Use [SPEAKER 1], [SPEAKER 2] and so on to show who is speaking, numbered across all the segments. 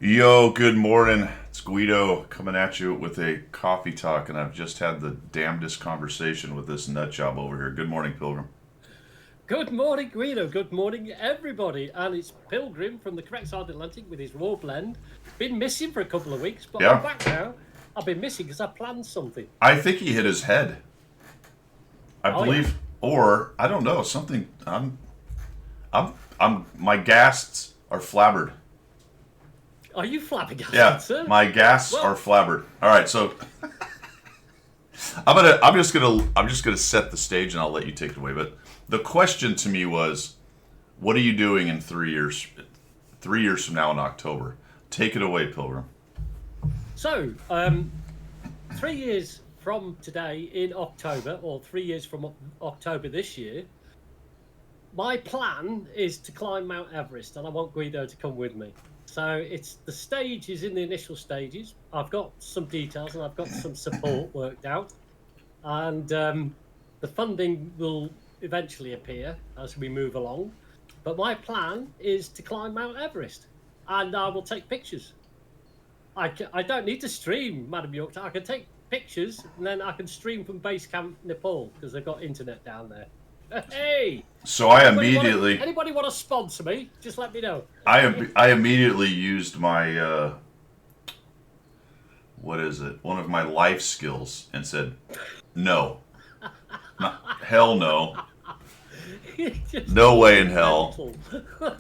[SPEAKER 1] Yo, good morning. It's Guido coming at you with a coffee talk, and I've just had the damnedest conversation with this nut job over here. Good morning, Pilgrim.
[SPEAKER 2] Good morning, Guido. Good morning, everybody. And it's Pilgrim from the correct side of the Atlantic with his raw blend. Been missing for a couple of weeks, but I'm
[SPEAKER 1] Yeah,
[SPEAKER 2] back now. I've been missing because I planned something.
[SPEAKER 1] I think he hit his head. I
[SPEAKER 2] Oh, yeah.
[SPEAKER 1] believe, or I don't know, something. My gasts are flabbered.
[SPEAKER 2] Are you flabbergasted,
[SPEAKER 1] Yeah,
[SPEAKER 2] sir?
[SPEAKER 1] my gasts
[SPEAKER 2] Well-
[SPEAKER 1] are flabbered. All right, so I'm just gonna set the stage, and I'll let you take it away. But the question to me was, what are you doing in 3 years? 3 years from now in October. Take it away, Pilgrim.
[SPEAKER 2] So, 3 years from today in October, or 3 years from October this year, my plan is to climb Mount Everest, and I want Guido to come with me. So it's the stage is in the initial stages. I've got some details and I've got some support worked out, and the funding will eventually appear as we move along. But my plan is to climb Mount Everest, and I will take pictures. I don't need to stream, Madam Yorkshire. I can take pictures and then I can stream from base camp Nepal because they've got internet down there. Hey,
[SPEAKER 1] So I
[SPEAKER 2] anybody
[SPEAKER 1] immediately,
[SPEAKER 2] want to sponsor me? Just let me know.
[SPEAKER 1] I immediately used my what is it? One of my life skills, and said, no, hell no,
[SPEAKER 2] Just
[SPEAKER 1] no way in hell.
[SPEAKER 2] mental.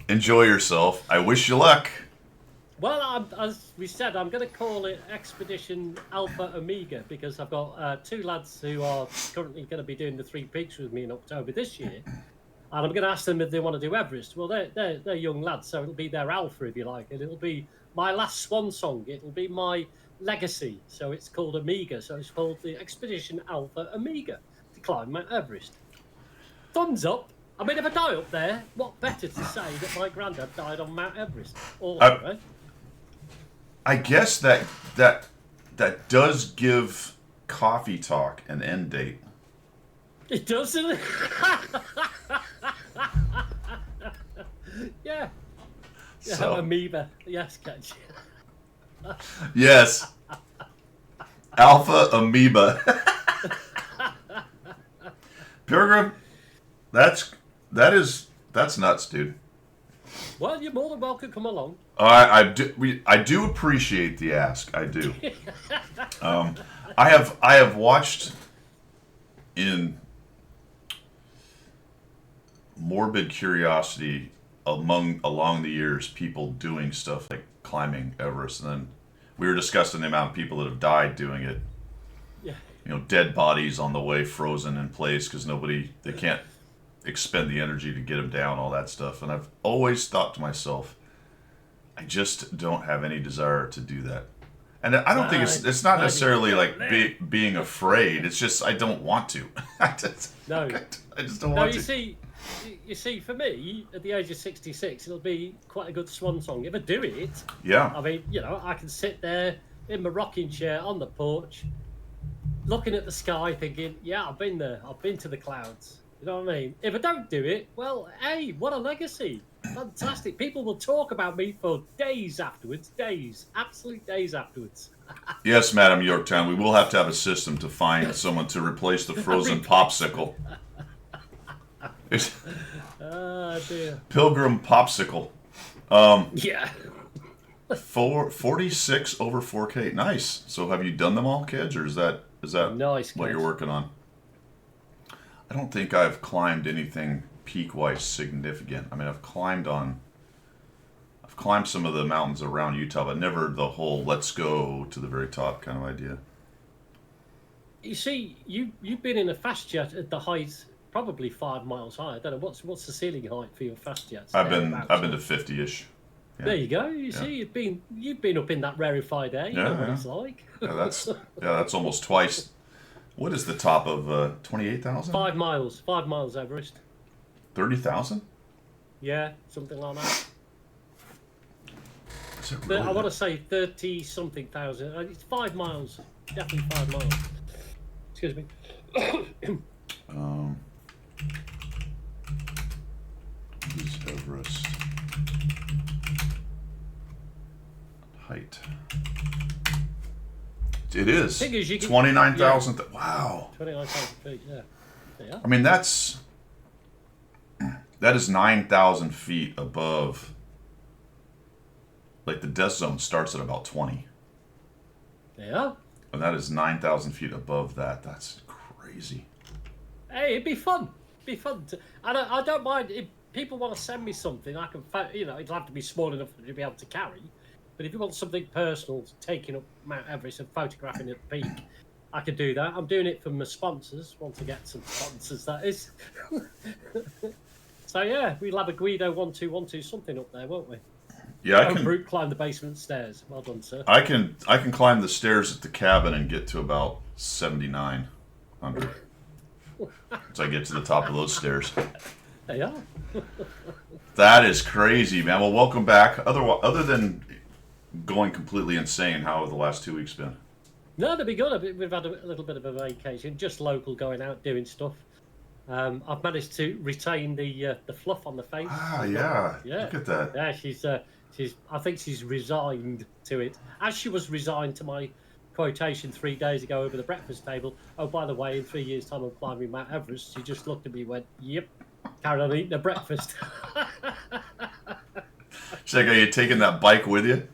[SPEAKER 1] Enjoy yourself. I wish you luck.
[SPEAKER 2] Well, as we said, I'm going to call it Expedition Alpha Omega because I've got two lads who are currently going to be doing the 3 peaks with me in October this year. And I'm going to ask them if they want to do Everest. Well, they're young lads, so it'll be their Alpha, if you like. And it'll be my last swan song. It'll be my legacy. So it's called Omega. So it's called the Expedition Alpha Omega to climb Mount Everest. Thumbs up. I mean, if I die up there, what better to say that my granddad died on Mount Everest? Awesome, right?
[SPEAKER 1] I guess that does give coffee talk an end date.
[SPEAKER 2] It does, doesn't it? Yeah.
[SPEAKER 1] So
[SPEAKER 2] Amoeba. Yes, catch.
[SPEAKER 1] yes, alpha amoeba. Pilgrim, that's nuts, dude.
[SPEAKER 2] Well, you're more than welcome. Come along.
[SPEAKER 1] I do appreciate the ask. I do. I have watched in morbid curiosity along the years people doing stuff like climbing Everest, and then we were discussing the amount of people that have died doing it.
[SPEAKER 2] Yeah.
[SPEAKER 1] You know, dead bodies on the way, frozen in place because they can't expend the energy to get them down, all that stuff. And I've always thought to myself, I just don't have any desire to do that. And I don't think it's not necessarily like being afraid. It's just I don't want to. I just
[SPEAKER 2] No.
[SPEAKER 1] don't want to.
[SPEAKER 2] You see, for me, at the age of 66, it'll be quite a good swan song. If I do it,
[SPEAKER 1] Yeah.
[SPEAKER 2] I mean, I can sit there in my rocking chair on the porch, looking at the sky, thinking, yeah, I've been there. I've been to the clouds. You know what I mean? If I don't do it, well, hey, what a legacy. Fantastic. People will talk about me for days afterwards. Days. Absolute days afterwards.
[SPEAKER 1] Yes, Madam Yorktown, we will have to have a system to find someone to replace the frozen popsicle. It's
[SPEAKER 2] Oh, dear.
[SPEAKER 1] Pilgrim popsicle.
[SPEAKER 2] Yeah.
[SPEAKER 1] 46 over 4K. Nice. So have you done them all, kids, or is that
[SPEAKER 2] Nice,
[SPEAKER 1] what
[SPEAKER 2] kids.
[SPEAKER 1] you're working on? I don't think I've climbed anything peak-wise significant. I mean, I've climbed some of the mountains around Utah, but never the whole let's go to the very top kind of idea.
[SPEAKER 2] You see, you've been in a fast jet at the height, probably 5 miles high. I don't know what's the ceiling height for your fast jets.
[SPEAKER 1] I've been
[SPEAKER 2] Thereabouts.
[SPEAKER 1] to 50-ish. Yeah.
[SPEAKER 2] There you go. You see, you've been up in that rarefied air. You know what
[SPEAKER 1] Yeah.
[SPEAKER 2] it's like.
[SPEAKER 1] That's almost twice. What is the top of 28,000?
[SPEAKER 2] 5 miles. 5 miles Everest.
[SPEAKER 1] 30,000?
[SPEAKER 2] Yeah, something like that.
[SPEAKER 1] Is it
[SPEAKER 2] But
[SPEAKER 1] really?
[SPEAKER 2] I want to say 30 something thousand. It's 5 miles. Definitely 5 miles. Excuse me.
[SPEAKER 1] Who's Everest? height? It is.
[SPEAKER 2] Thing is, you can-
[SPEAKER 1] 29,000. Wow.
[SPEAKER 2] 29,000 feet, yeah. Yeah.
[SPEAKER 1] I mean, that is 9,000 feet above. Like the death zone starts at about 20,
[SPEAKER 2] Yeah.
[SPEAKER 1] and that is 9,000 feet above that. That's crazy.
[SPEAKER 2] Hey, it'd be fun. It'd be fun. I don't mind if people want to send me something. I can, it'll have to be small enough to be able to carry. But if you want something personal, taking up Mount Everest and photographing at the peak, I could do that. I'm doing it for my sponsors. Want to get some sponsors, that is. So yeah, we'll have a Guido 1212 something up there, won't we?
[SPEAKER 1] Yeah, I can.
[SPEAKER 2] Brute climb the basement stairs. Well done, sir.
[SPEAKER 1] I can climb the stairs at the cabin and get to about 7,900. So I get to the top of those stairs.
[SPEAKER 2] There you are.
[SPEAKER 1] That is crazy, man. Well, welcome back. Other than going completely insane, how have the last 2 weeks been?
[SPEAKER 2] No, they'll be good. We've had a little bit of a vacation, just local, going out doing stuff. I've managed to retain the fluff on the face.
[SPEAKER 1] Ah, yeah.
[SPEAKER 2] Yeah.
[SPEAKER 1] Look at that.
[SPEAKER 2] Yeah, she's. I think she's resigned to it, as she was resigned to my quotation 3 days ago over the breakfast table. Oh, by the way, in 3 years' time, I'm climbing Mount Everest. She just looked at me and went, "Yep." Carried on eating her breakfast.
[SPEAKER 1] She's like, are you taking that bike with you?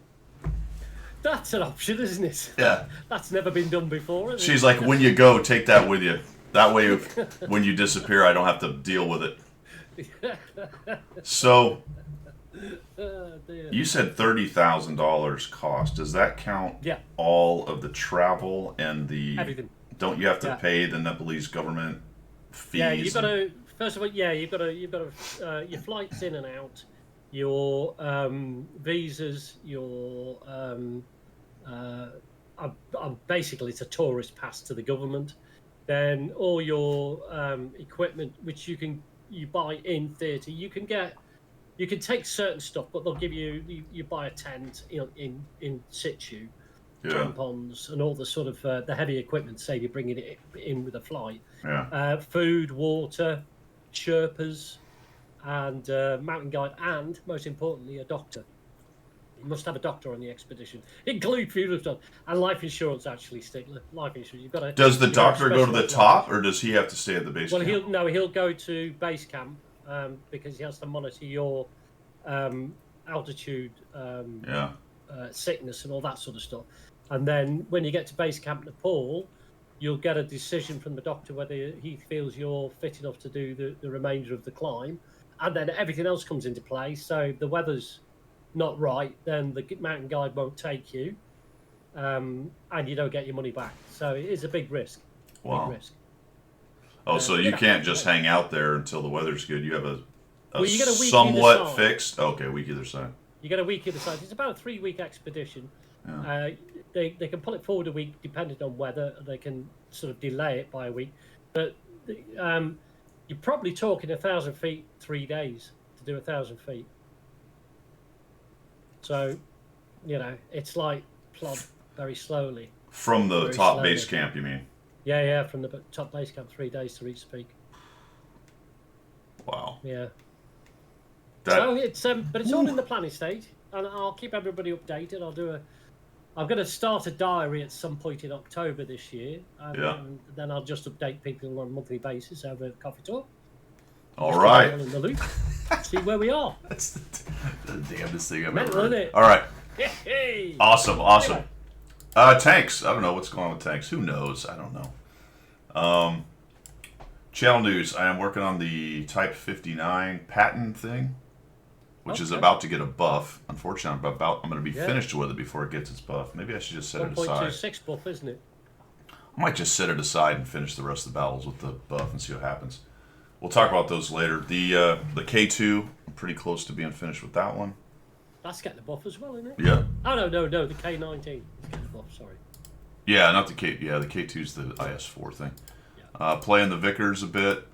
[SPEAKER 2] That's an option, isn't it?
[SPEAKER 1] Yeah.
[SPEAKER 2] That's never been done before. Is
[SPEAKER 1] She's
[SPEAKER 2] it?
[SPEAKER 1] like, when you go, take that with you. That way, when you disappear, I don't have to deal with it. So,
[SPEAKER 2] Dear.
[SPEAKER 1] you said $30,000 cost. Does that count
[SPEAKER 2] Yeah,
[SPEAKER 1] all of the travel and the...
[SPEAKER 2] everything.
[SPEAKER 1] Don't you have to
[SPEAKER 2] Yeah.
[SPEAKER 1] pay the Nepalese government fees?
[SPEAKER 2] Yeah, you've got to. First of all, yeah, you've got to. Your flights in and out, your visas, your basically it's a tourist pass to the government. Then all your equipment, which you buy in theatre, you can take certain stuff, but they'll give you buy a tent in situ,
[SPEAKER 1] Yeah,
[SPEAKER 2] tampons and all the sort of the heavy equipment. Say you're bringing it in with a flight.
[SPEAKER 1] yeah.
[SPEAKER 2] Food, water, Sherpas, and mountain guide, and most importantly, a doctor. You must have a doctor on the expedition. Include funeral stuff and life insurance. Actually, Stigler, life insurance. You've got to.
[SPEAKER 1] Does the
[SPEAKER 2] you've got to
[SPEAKER 1] doctor go to the
[SPEAKER 2] specialise
[SPEAKER 1] top,
[SPEAKER 2] life
[SPEAKER 1] or does he have to stay at the base
[SPEAKER 2] Well,
[SPEAKER 1] camp?
[SPEAKER 2] he'll go to base camp because he has to monitor your altitude,
[SPEAKER 1] Yeah,
[SPEAKER 2] sickness, and all that sort of stuff. And then when you get to base camp Nepal, you'll get a decision from the doctor whether he feels you're fit enough to do the remainder of the climb, and then everything else comes into play. So if the weather's not right, then the mountain guide won't take you, and you don't get your money back. So it is a big risk.
[SPEAKER 1] Wow.
[SPEAKER 2] Big risk.
[SPEAKER 1] Oh, so you
[SPEAKER 2] yeah.
[SPEAKER 1] can't just hang out there until the weather's good. You have a
[SPEAKER 2] Well, you get a week
[SPEAKER 1] somewhat
[SPEAKER 2] either side.
[SPEAKER 1] fixed. Okay, week either side.
[SPEAKER 2] You get a week either side. It's about a 3-week expedition.
[SPEAKER 1] Yeah.
[SPEAKER 2] They can pull it forward a week depending on weather. They can sort of delay it by a week, but you're probably talking 1,000 feet, 3 days to do 1,000 feet. So, it's like plod very slowly.
[SPEAKER 1] From the
[SPEAKER 2] Very
[SPEAKER 1] top
[SPEAKER 2] slowly.
[SPEAKER 1] base camp, you mean?
[SPEAKER 2] Yeah, from the top base camp, 3 days to reach the peak.
[SPEAKER 1] Wow.
[SPEAKER 2] Yeah.
[SPEAKER 1] That
[SPEAKER 2] So it's but it's all in the planning stage, and I'll keep everybody updated. I'm going to start a diary at some point in October this year, and
[SPEAKER 1] Yeah.
[SPEAKER 2] then I'll just update people on a monthly basis over coffee talk.
[SPEAKER 1] all
[SPEAKER 2] Just
[SPEAKER 1] right.
[SPEAKER 2] keep them all in the loop. See where we are.
[SPEAKER 1] That's the damnedest thing I've
[SPEAKER 2] Mental,
[SPEAKER 1] ever heard.
[SPEAKER 2] isn't it?
[SPEAKER 1] All right.
[SPEAKER 2] Hey.
[SPEAKER 1] Awesome. Tanks. I don't know what's going on with tanks. Who knows? I don't know. Channel news. I am working on the Type 59 patent thing, which is
[SPEAKER 2] Okay.
[SPEAKER 1] about to get a buff. Unfortunately, I'm going to be
[SPEAKER 2] Yeah.
[SPEAKER 1] finished with it before it gets its buff. Maybe I should just set it aside.
[SPEAKER 2] 1.26 buff, isn't it?
[SPEAKER 1] I might just set it aside and finish the rest of the battles with the buff and see what happens. We'll talk about those later. The K2, I'm pretty close to being finished with that one.
[SPEAKER 2] That's getting the buff as well, isn't it?
[SPEAKER 1] Yeah.
[SPEAKER 2] Oh no, the K19 is getting the buff. Sorry.
[SPEAKER 1] Yeah, not the K. Yeah, the K2's the IS4 thing.
[SPEAKER 2] Yeah.
[SPEAKER 1] Playing the Vickers a bit.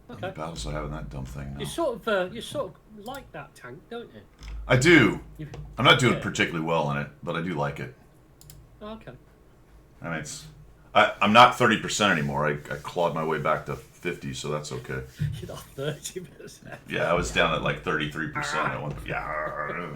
[SPEAKER 1] How many
[SPEAKER 2] Okay.
[SPEAKER 1] battles do I have in that dumb thing now?
[SPEAKER 2] You sort of like that tank, don't you?
[SPEAKER 1] I do.
[SPEAKER 2] You-
[SPEAKER 1] I'm not doing
[SPEAKER 2] Yeah.
[SPEAKER 1] particularly well in it, but I do like it.
[SPEAKER 2] Oh, okay.
[SPEAKER 1] I mean, I'm not 30% anymore. I clawed my way back to 50, so that's okay.
[SPEAKER 2] You're not 30%.
[SPEAKER 1] Yeah, I was down at like 33% at one. Yeah.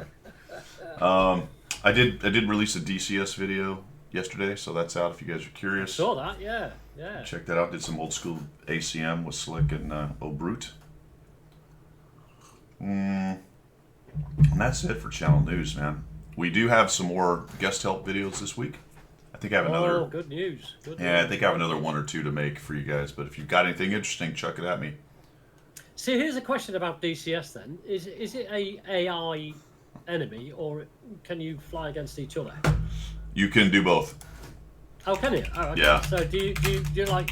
[SPEAKER 1] I did release a DCS video yesterday, so that's out if you guys are curious.
[SPEAKER 2] Saw that, yeah, yeah.
[SPEAKER 1] Check that out. Did some old school ACM with Slick and O'Brute. And that's it for channel news, man. We do have some more guest help videos this week. I think I have another.
[SPEAKER 2] Oh, good news. Good
[SPEAKER 1] Yeah,
[SPEAKER 2] news.
[SPEAKER 1] I think I have another one or two to make for you guys. But if you've got anything interesting, chuck it at me.
[SPEAKER 2] See, here's a question about DCS then. Is it a AI enemy, or can you fly against each other?
[SPEAKER 1] You can do both.
[SPEAKER 2] Oh, can you? Oh, okay.
[SPEAKER 1] Yeah.
[SPEAKER 2] So do you like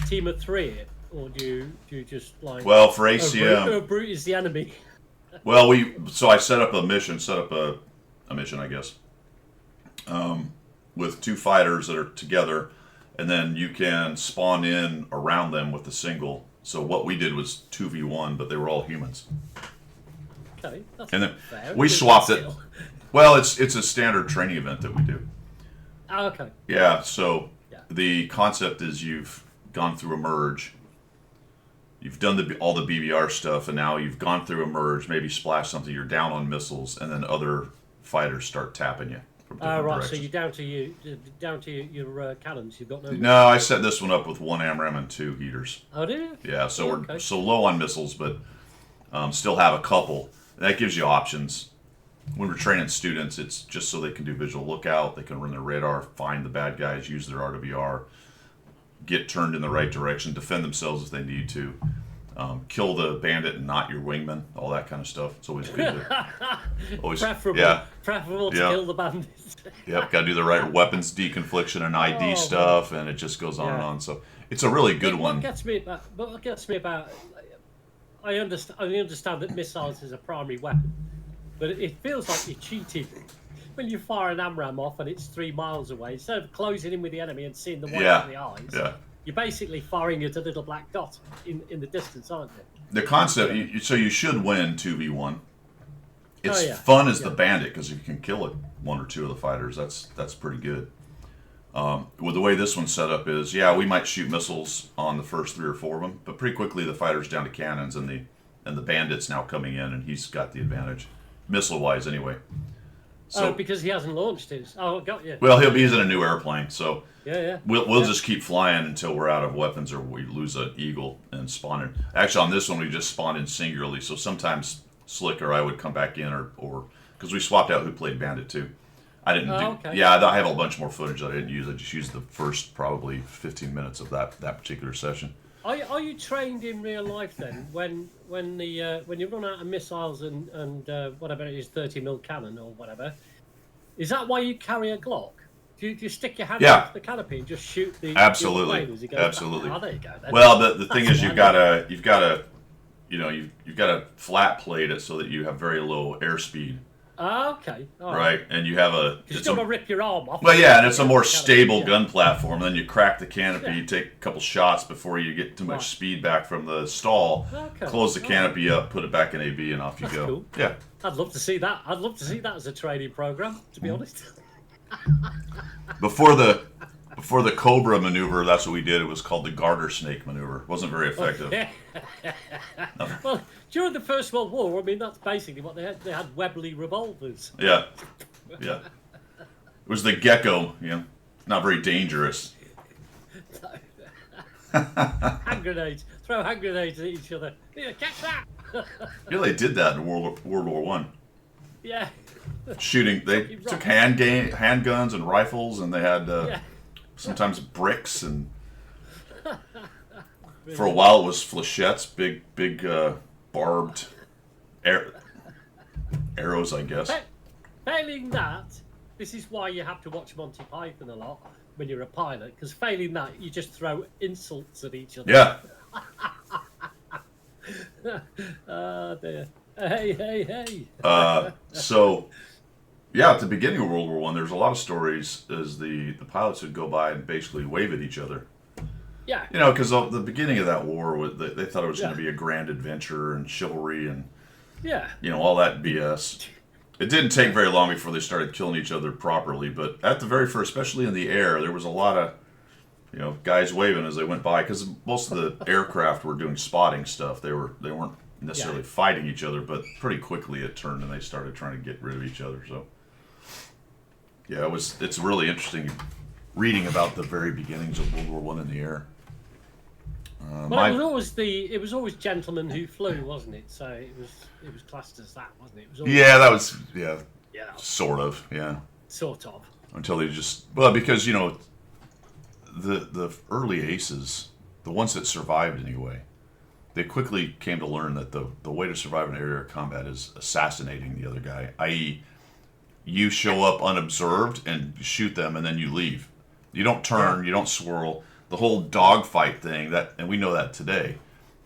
[SPEAKER 2] team of three it, or do you just like?
[SPEAKER 1] Well, for ACM,
[SPEAKER 2] Brute is the enemy.
[SPEAKER 1] well, I set up a mission, I guess, with two fighters that are together, and then you can spawn in around them with a single. So what we did was 2v1, but they were all humans.
[SPEAKER 2] Okay, that's
[SPEAKER 1] And then
[SPEAKER 2] fair.
[SPEAKER 1] we swapped it. Well, it's a standard training event that we do.
[SPEAKER 2] Oh, okay.
[SPEAKER 1] Yeah, so
[SPEAKER 2] Yeah.
[SPEAKER 1] the concept is you've gone through a merge, you've done all the BBR stuff, and now you've gone through a merge, maybe splash something, you're down on missiles, and then other fighters start tapping you from different
[SPEAKER 2] Right.
[SPEAKER 1] directions.
[SPEAKER 2] So you're down to your cannons. You've got no.
[SPEAKER 1] No, I set this one up with 1 AMRAAM and 2 heaters.
[SPEAKER 2] Oh, do you?
[SPEAKER 1] Yeah, so we're
[SPEAKER 2] Okay.
[SPEAKER 1] so low on missiles, but still have a couple. That gives you options. When we're training students, it's just so they can do visual lookout, they can run their radar, find the bad guys, use their RWR, get turned in the right direction, defend themselves if they need to, kill the bandit and not your wingman, all that kind of stuff. It's always good to always
[SPEAKER 2] Preferable.
[SPEAKER 1] yeah.
[SPEAKER 2] Preferable to
[SPEAKER 1] Yeah.
[SPEAKER 2] kill the bandits.
[SPEAKER 1] Yep, got to do the right weapons deconfliction and ID
[SPEAKER 2] Oh,
[SPEAKER 1] stuff, and it just goes on and
[SPEAKER 2] Yeah.
[SPEAKER 1] on. So it's a really good one.
[SPEAKER 2] What gets me about, I understand that missiles is a primary weapon, but it feels like you're cheating when you fire an AMRAAM off and it's 3 miles away. Instead of closing in with the enemy and seeing the white
[SPEAKER 1] Yeah.
[SPEAKER 2] of the eyes,
[SPEAKER 1] Yeah.
[SPEAKER 2] you're basically firing at a little black dot in the distance, aren't you?
[SPEAKER 1] The concept, so you should win 2v1. It's
[SPEAKER 2] Oh, yeah.
[SPEAKER 1] fun as the
[SPEAKER 2] Yeah.
[SPEAKER 1] bandit because if you can kill one or two of the fighters, that's pretty good. With the way this one's set up is, yeah, we might shoot missiles on the first 3 or 4 of them, but pretty quickly the fighter's down to cannons and the bandit's now coming in and he's got the advantage, missile wise anyway. So
[SPEAKER 2] because he hasn't launched his. Oh, got you.
[SPEAKER 1] well, he's in a new airplane, so.
[SPEAKER 2] Yeah.
[SPEAKER 1] We'll just keep flying until we're out of weapons or we lose an eagle and spawn in. Actually, on this one, we just spawned in singularly. So sometimes Slick or I would come back in or because we swapped out who played Bandit too. I didn't do.
[SPEAKER 2] Okay.
[SPEAKER 1] Yeah, I have a bunch more footage that I didn't use. I just used the first probably 15 minutes of that particular session.
[SPEAKER 2] Are you trained in real life then? When you run out of missiles and whatever it is, 30mm cannon or whatever, is that why you carry a Glock? Do you stick your hand
[SPEAKER 1] Yeah.
[SPEAKER 2] off the canopy and just shoot the
[SPEAKER 1] Absolutely.
[SPEAKER 2] the plane as it goes
[SPEAKER 1] Absolutely.
[SPEAKER 2] back? Oh, there you go. Then.
[SPEAKER 1] Well, the thing
[SPEAKER 2] That's
[SPEAKER 1] is, you've
[SPEAKER 2] handy.
[SPEAKER 1] got to, you've got to flat plate it so that you have very low airspeed,
[SPEAKER 2] Okay. All
[SPEAKER 1] right? And you have
[SPEAKER 2] You
[SPEAKER 1] it's
[SPEAKER 2] don't
[SPEAKER 1] a,
[SPEAKER 2] want to rip your arm off.
[SPEAKER 1] well, yeah, and it's a more
[SPEAKER 2] Canopy,
[SPEAKER 1] stable
[SPEAKER 2] yeah.
[SPEAKER 1] gun platform. Then you crack the canopy,
[SPEAKER 2] Yeah.
[SPEAKER 1] you take a couple shots before you get too much
[SPEAKER 2] Right.
[SPEAKER 1] speed back from the stall.
[SPEAKER 2] Okay.
[SPEAKER 1] Close the
[SPEAKER 2] All
[SPEAKER 1] canopy up, put it back in AB, and off you
[SPEAKER 2] That's
[SPEAKER 1] go.
[SPEAKER 2] cool.
[SPEAKER 1] Yeah.
[SPEAKER 2] I'd love to see that. I'd love to see that as a training program. To
[SPEAKER 1] Mm-hmm.
[SPEAKER 2] be honest.
[SPEAKER 1] Before the Cobra maneuver, that's what we did. It was called the garter snake maneuver. It wasn't very effective.
[SPEAKER 2] Well, during the First World War, I mean, that's basically what they had. They had Webley revolvers.
[SPEAKER 1] Yeah. Yeah. It was the gecko, not very dangerous.
[SPEAKER 2] Hand grenades. Throw hand grenades at each other. Yeah, catch that.
[SPEAKER 1] They did that in World War One.
[SPEAKER 2] Yeah.
[SPEAKER 1] Shooting, they
[SPEAKER 2] Fucking
[SPEAKER 1] took
[SPEAKER 2] right.
[SPEAKER 1] handguns and rifles, and they had
[SPEAKER 2] Yeah.
[SPEAKER 1] sometimes bricks, and for a while it was flechettes, big barbed arrows, I guess.
[SPEAKER 2] Failing that, this is why you have to watch Monty Python a lot when you're a pilot, because failing that, you just throw insults at each other.
[SPEAKER 1] Yeah,
[SPEAKER 2] Oh, dear. Hey.
[SPEAKER 1] so yeah, at the beginning of World War One, there's a lot of stories as the pilots would go by and basically wave at each other.
[SPEAKER 2] Yeah.
[SPEAKER 1] Because the beginning of that war, they thought it was going
[SPEAKER 2] Yeah.
[SPEAKER 1] to be a grand adventure and chivalry and
[SPEAKER 2] Yeah.
[SPEAKER 1] all that BS. It didn't take very long before they started killing each other properly, but at the very first, especially in the air, there was a lot of, guys waving as they went by because most of the aircraft were doing spotting stuff. They weren't necessarily
[SPEAKER 2] Yeah.
[SPEAKER 1] fighting each other, but pretty quickly it turned and they started trying to get rid of each other. So Yeah, it's really interesting reading about the very beginnings of World War One in the air.
[SPEAKER 2] Well, it was always gentlemen who flew, wasn't it? So it was classed as that, wasn't it? It was always,
[SPEAKER 1] Yeah, that was
[SPEAKER 2] yeah,
[SPEAKER 1] sort of, yeah.
[SPEAKER 2] sort of.
[SPEAKER 1] Until they just because the early aces, the ones that survived anyway, they quickly came to learn that the way to survive an air combat is assassinating the other guy, i.e., you show up unobserved and shoot them, and then you leave. You don't turn, you don't swirl. The whole dogfight thing and we know that today.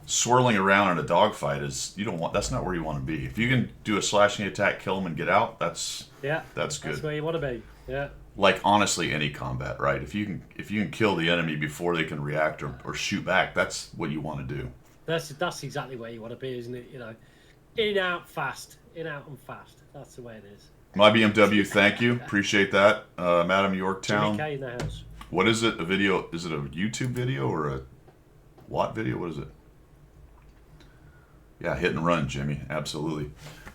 [SPEAKER 1] Swirling around in a dogfight that's not where you want to be. If you can do a slashing attack, kill them, and get out, that's good.
[SPEAKER 2] That's where you want to be. Yeah.
[SPEAKER 1] Like honestly, any combat, right? If you can kill the enemy before they can react or shoot back, that's what you want to do.
[SPEAKER 2] That's exactly where you want to be, isn't it? In out fast, in out and fast. That's the way it is.
[SPEAKER 1] My BMW, thank you, appreciate that, Madam Yorktown.
[SPEAKER 2] Jimmy K in the house.
[SPEAKER 1] What is it? A video? Is it a YouTube video or a what video? What is it? Yeah, hit and run, Jimmy. Absolutely.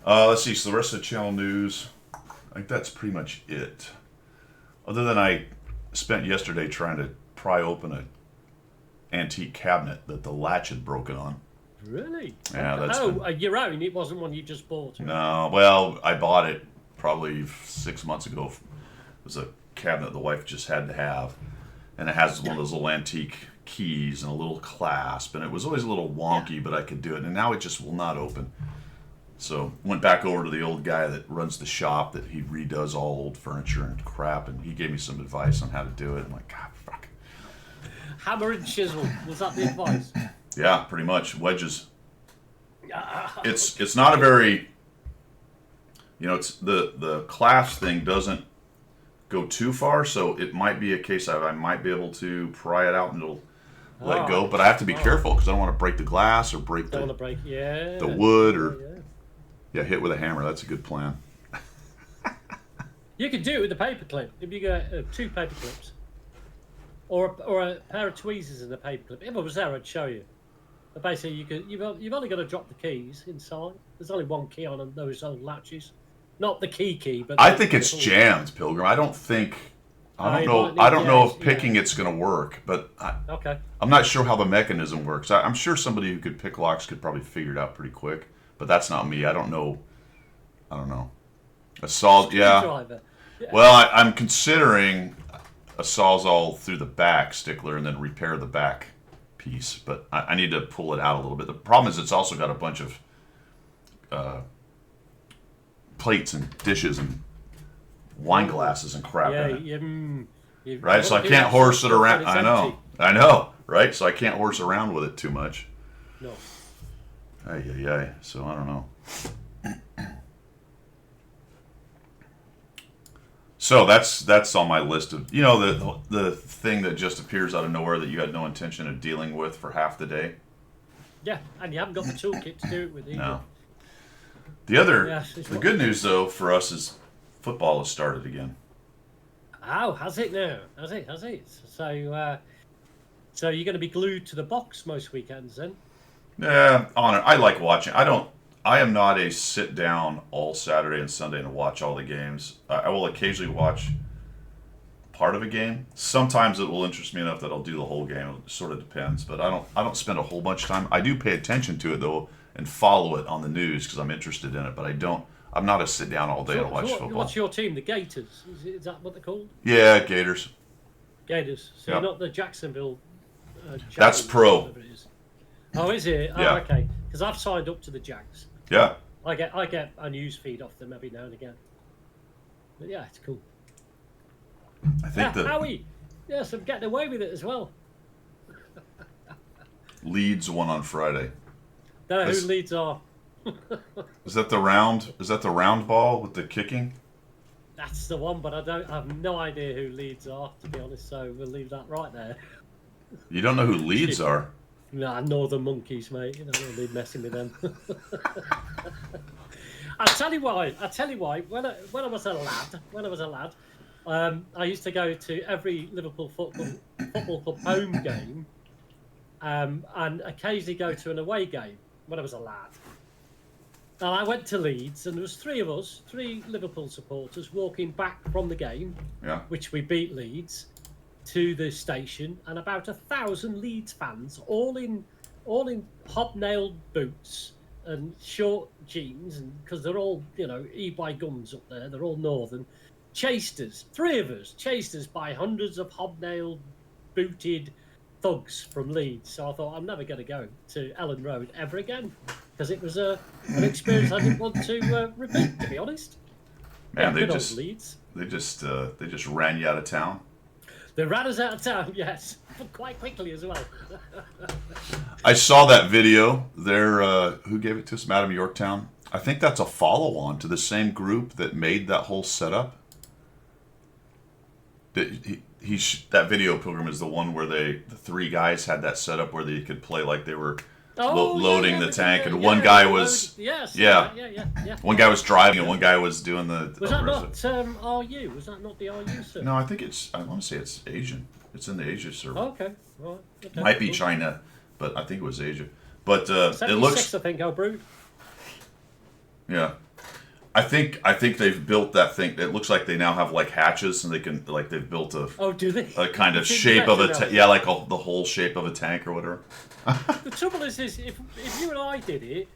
[SPEAKER 1] Let's see. So the rest of the channel news, I think that's pretty much it. Other than I spent yesterday trying to pry open a antique cabinet that the latch had broken on.
[SPEAKER 2] Really?
[SPEAKER 1] Yeah, that's
[SPEAKER 2] your own. It wasn't one you just bought.
[SPEAKER 1] No, well, I bought it probably 6 months ago. It was a cabinet the wife just had to have, and it has one of those little antique keys and a little clasp, and it was always a little wonky, but I could do it, and now it just will not open. So went back over to the old guy that runs the shop that he redoes all old furniture and crap, and he gave me some advice on how to do it. I'm like, God, fuck.
[SPEAKER 2] Hammer and chisel. Was that the advice?
[SPEAKER 1] Yeah, pretty much. Wedges. It's not a very, it's the clasp thing doesn't go too far, so it might be a case I might be able to pry it out and it'll let go, but I have to be careful because I don't want to break the glass or break the wood or hit with a hammer. That's a good plan.
[SPEAKER 2] You could do it with a paper clip if you get 2 paper clips or a pair of tweezers and a paper clip. If I was there, I'd show you. But basically, you've only got to drop the keys inside. There's only one key on those old latches. Not the key, but
[SPEAKER 1] I think it's jammed, Pilgrim. I don't know if picking it's going to work, but I'm not sure how the mechanism works. I'm sure somebody who could pick locks could probably figure it out pretty quick, but that's not me. I don't know. A saw, yeah. Well, I'm considering a sawzall through the back stickler and then repair the back piece, but I need to pull it out a little bit. The problem is it's also got a bunch of plates and dishes and wine glasses and crap in it. Right, so I can't horse it around. I know, right? So I can't horse around with it too much.
[SPEAKER 2] No.
[SPEAKER 1] So I don't know. So that's on my list of the thing that just appears out of nowhere that you had no intention of dealing with for half the day.
[SPEAKER 2] Yeah, and you haven't got the toolkit to do it with either.
[SPEAKER 1] No. The good news though for us is football has started again.
[SPEAKER 2] Oh, has it now? Has it? So you're going to be glued to the box most weekends then?
[SPEAKER 1] Yeah, I like watching. I am not a sit down all Saturday and Sunday and watch all the games. I will occasionally watch part of a game. Sometimes it will interest me enough that I'll do the whole game. It sort of depends, but I don't spend a whole bunch of time. I do pay attention to it though and follow it on the news because I'm interested in it, but I'm not a sit down all day and watch football.
[SPEAKER 2] What's your team? The Gators? Is that what they're called?
[SPEAKER 1] Yeah, Gators.
[SPEAKER 2] Gators. So you're not the Jacksonville.
[SPEAKER 1] That's pro.
[SPEAKER 2] Oh, is it?
[SPEAKER 1] Yeah.
[SPEAKER 2] Oh, okay. Because I've signed up to the Jags.
[SPEAKER 1] Yeah.
[SPEAKER 2] I get a news feed off them every now and again. But yeah, it's cool.
[SPEAKER 1] I think
[SPEAKER 2] Howie. Yes, I'm getting away with it as well.
[SPEAKER 1] Leeds won on Friday.
[SPEAKER 2] Don't know who Leeds are.
[SPEAKER 1] Is that the round ball with the kicking?
[SPEAKER 2] That's the one, but I have no idea who Leeds are, to be honest. So we'll leave that right there.
[SPEAKER 1] You don't know who Leeds are?
[SPEAKER 2] Nah, Northern Monkeys, mate. You know, don't need messing with them. I'll tell you why. When I was a lad, I used to go to every Liverpool football club home game, and occasionally go to an away game when I was a lad. And I went to Leeds, and there was three of us, three Liverpool supporters, walking back from the game,
[SPEAKER 1] Yeah.
[SPEAKER 2] which we beat Leeds, to the station, and about 1,000 Leeds fans, all in hobnailed boots and short jeans, and because they're all, E.Y. guns up there, they're all northern, chased us, three of us, chased us by hundreds of hobnailed, booted thugs from Leeds. So I thought, I'm never going to go to Ellen Road ever again, because it was an experience I didn't want to repeat, to be honest.
[SPEAKER 1] Man,
[SPEAKER 2] Good
[SPEAKER 1] they
[SPEAKER 2] old
[SPEAKER 1] just
[SPEAKER 2] Leeds.
[SPEAKER 1] they just ran you out of town.
[SPEAKER 2] They ran us out of town, yes, but quite quickly as well.
[SPEAKER 1] I saw that video there. Who gave it to us? Madam Yorktown. I think that's a follow-on to the same group that made that whole setup. That video, Pilgrim, is the one where the three guys had that setup where they could play like they were loading the tank, and one guy was
[SPEAKER 2] yeah.
[SPEAKER 1] One guy was driving, and one guy was doing the.
[SPEAKER 2] Was that not RU? Was that not the RU server?
[SPEAKER 1] No, I think I want to say it's Asian. It's in the Asia server.
[SPEAKER 2] Oh, okay, right. Okay.
[SPEAKER 1] Might be China, but I think it was Asia. But it
[SPEAKER 2] 76,
[SPEAKER 1] looks.
[SPEAKER 2] I think, Brood.
[SPEAKER 1] Yeah, I think they've built that thing. It looks like they now have like hatches, and they can they've built a.
[SPEAKER 2] Oh, do they?
[SPEAKER 1] A kind of shape of the whole shape of a tank or whatever.
[SPEAKER 2] The trouble is if you and I did it,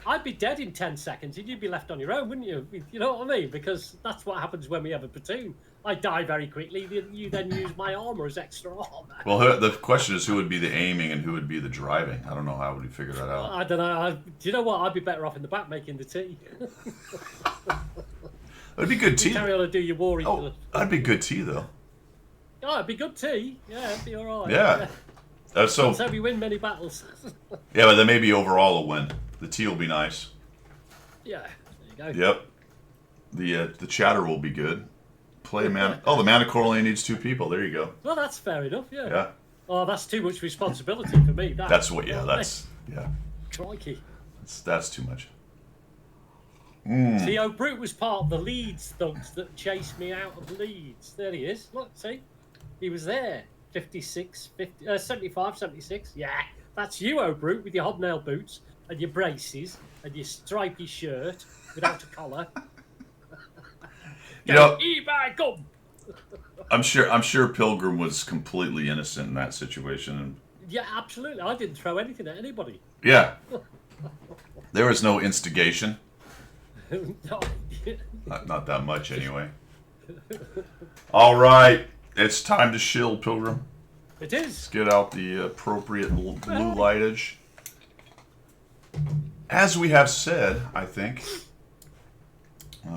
[SPEAKER 2] I'd be dead in 10 seconds, and you'd be left on your own, wouldn't you? You know what I mean? Because that's what happens when we have a platoon. I die very quickly. You then use my armor as extra armor.
[SPEAKER 1] Well, the question is who would be the aiming and who would be the driving. I don't know how would we figure that out.
[SPEAKER 2] I don't know. Do you know what? I'd be better off in the back making the tea.
[SPEAKER 1] It'd be good tea.
[SPEAKER 2] You carry on and do your war.
[SPEAKER 1] Oh, that'd be good tea though.
[SPEAKER 2] Oh, it'd be good tea. Yeah, it'd be all right.
[SPEAKER 1] Yeah. So
[SPEAKER 2] we win many battles.
[SPEAKER 1] yeah, but then maybe overall a win. The tea will be nice.
[SPEAKER 2] Yeah, there you go.
[SPEAKER 1] Yep. The chatter will be good. Play a man. Oh, the Manicore only needs 2 people. There you go.
[SPEAKER 2] Well, that's fair enough. Yeah.
[SPEAKER 1] Yeah.
[SPEAKER 2] Oh, that's too much responsibility for me.
[SPEAKER 1] That's what. Yeah. That's yeah.
[SPEAKER 2] Crikey.
[SPEAKER 1] That's too much.
[SPEAKER 2] See, Brute was part of the Leeds thugs that chased me out of Leeds. There he is. Look, see? He was there. 56, 50, 75, 76. Yeah, that's you, Brute, with your hobnail boots and your braces and your stripy shirt without a collar. Eat my gum!
[SPEAKER 1] I'm sure Pilgrim was completely innocent in that situation. And
[SPEAKER 2] yeah, absolutely. I didn't throw anything at anybody.
[SPEAKER 1] yeah. There was no instigation.
[SPEAKER 2] No.
[SPEAKER 1] Not that much, anyway. All right. It's time to shill, Pilgrim.
[SPEAKER 2] It is.
[SPEAKER 1] Let's get out the appropriate blue lightage. As we have said, I think,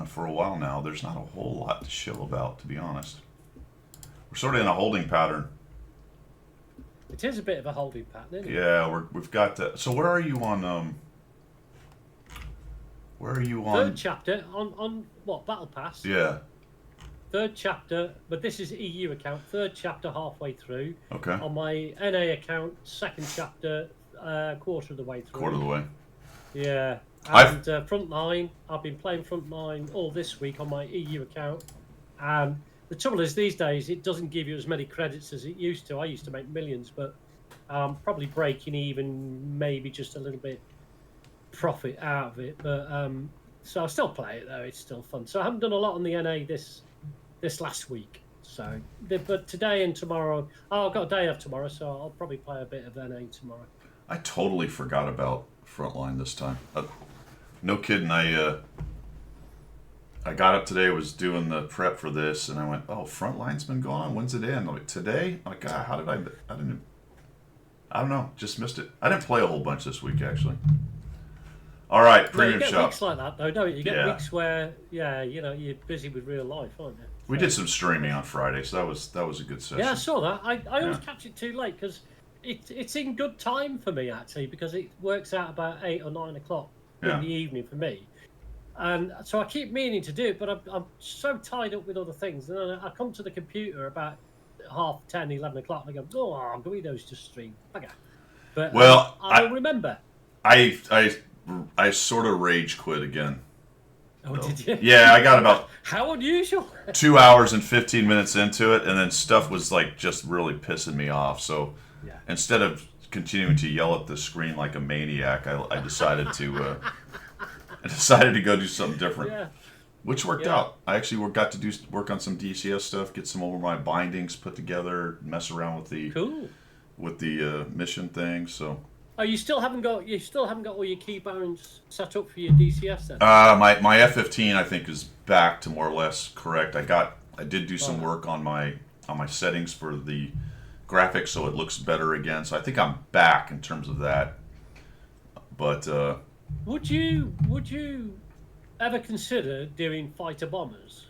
[SPEAKER 1] for a while now, there's not a whole lot to shill about, to be honest. We're sort of in a holding pattern.
[SPEAKER 2] It is a bit of a holding pattern, isn't it?
[SPEAKER 1] Yeah, we've got that. So where are you on? Where are you on?
[SPEAKER 2] Third chapter on what? Battle Pass.
[SPEAKER 1] Yeah.
[SPEAKER 2] Third chapter, but this is EU account. Third chapter halfway through.
[SPEAKER 1] Okay.
[SPEAKER 2] On my NA account, second chapter, quarter of the way through.
[SPEAKER 1] Quarter of the way.
[SPEAKER 2] Yeah. And Frontline, I've been playing Frontline all this week on my EU account. And the trouble is, these days, it doesn't give you as many credits as it used to. I used to make millions, but probably breaking even, maybe just a little bit profit out of it. But so I'll still play it, though. It's still fun. So I haven't done a lot on the NA this last week. So, but today and tomorrow, I've got a day off tomorrow, so I'll probably play a bit of NA tomorrow.
[SPEAKER 1] I totally forgot about Frontline this time. No kidding. I got up today, was doing the prep for this, and I went, "Oh, Frontline's been going on. When's it end?" I'm like, today? I'm like, God, how did I don't know. Just missed it. I didn't play a whole bunch this week, actually. All right, Premium
[SPEAKER 2] You get
[SPEAKER 1] Shop.
[SPEAKER 2] weeks like that, though, don't you? You get weeks where, you're busy with real life, aren't you?
[SPEAKER 1] We did some streaming on Friday, so that was a good session.
[SPEAKER 2] Yeah, I saw that. I always catch it too late because it's in good time for me, actually, because it works out about 8 or 9 o'clock in the evening for me. And so I keep meaning to do it, but I'm so tied up with other things. And then I come to the computer about 10:30, 11 o'clock, and I go, "Oh, Guido's just streamed." Okay. But
[SPEAKER 1] well,
[SPEAKER 2] I'll remember.
[SPEAKER 1] I sort of rage quit again.
[SPEAKER 2] Oh, did you?
[SPEAKER 1] Yeah, I got about
[SPEAKER 2] how unusual.
[SPEAKER 1] 2 hours and 15 minutes into it, and then stuff was like just really pissing me off. So instead of continuing to yell at the screen like a maniac, I decided to I decided to go do something different,
[SPEAKER 2] Yeah.
[SPEAKER 1] which worked
[SPEAKER 2] Yeah.
[SPEAKER 1] out. I actually got to do work on some DCS stuff, get some of my bindings put together, mess around
[SPEAKER 2] Cool.
[SPEAKER 1] with the mission thing. So
[SPEAKER 2] Oh, you still haven't got all your keybounds set up for your DCS then?
[SPEAKER 1] my F-15 I think is back to more or less correct. I did do some work on my settings for the graphics, so it looks better again. So I think I'm back in terms of that. But
[SPEAKER 2] Would you ever consider doing fighter bombers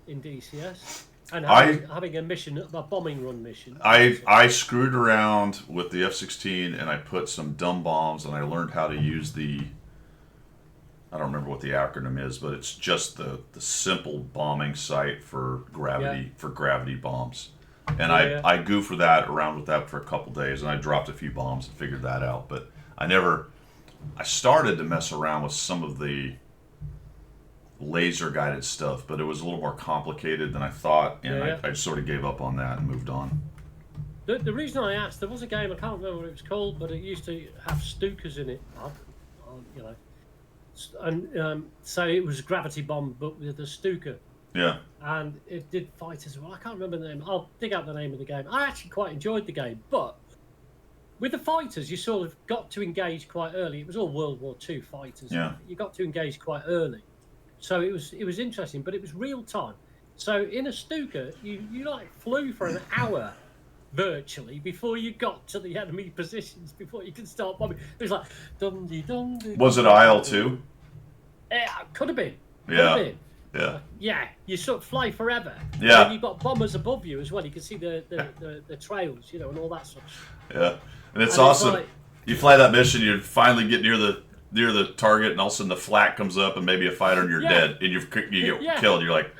[SPEAKER 2] in DCS and having a mission, a bombing run mission?
[SPEAKER 1] I screwed around with the F-16 and I put some dumb bombs and I learned how to use I don't remember what the acronym is, but it's just the simple bombing site for gravity bombs. And I goofed around with that for a couple days, and I dropped a few bombs and figured that out. But I started to mess around with some of the laser guided stuff, but it was a little more complicated than I thought, and I just sort of gave up on that and moved on.
[SPEAKER 2] The reason I asked, there was a game, I can't remember what it was called, but it used to have Stukas in it, you know, and so it was Gravity Bomb, but with a Stuka.
[SPEAKER 1] Yeah.
[SPEAKER 2] And it did fighters. Well, I can't remember the name. I'll dig out the name of the game. I actually quite enjoyed the game, but with the fighters, you sort of got to engage quite early. It was all World War II fighters.
[SPEAKER 1] Yeah.
[SPEAKER 2] You got to engage quite early, so it was interesting, but it was real time. So in a Stuka, you like flew for an hour virtually before you got to the enemy positions before you could start bombing. It was like dum dee dum.
[SPEAKER 1] Was it IL-2?
[SPEAKER 2] Yeah, could have been.
[SPEAKER 1] Yeah. Yeah.
[SPEAKER 2] Yeah, you sort of fly forever.
[SPEAKER 1] Yeah.
[SPEAKER 2] And you've got bombers above you as well. You can see the trails, you know, and all that sort of stuff.
[SPEAKER 1] Yeah. And it's
[SPEAKER 2] And
[SPEAKER 1] awesome.
[SPEAKER 2] like,
[SPEAKER 1] You fly that mission, you finally get near the target, and all of a sudden the flak comes up, and maybe a fighter, and you're dead, and you get killed. You're like,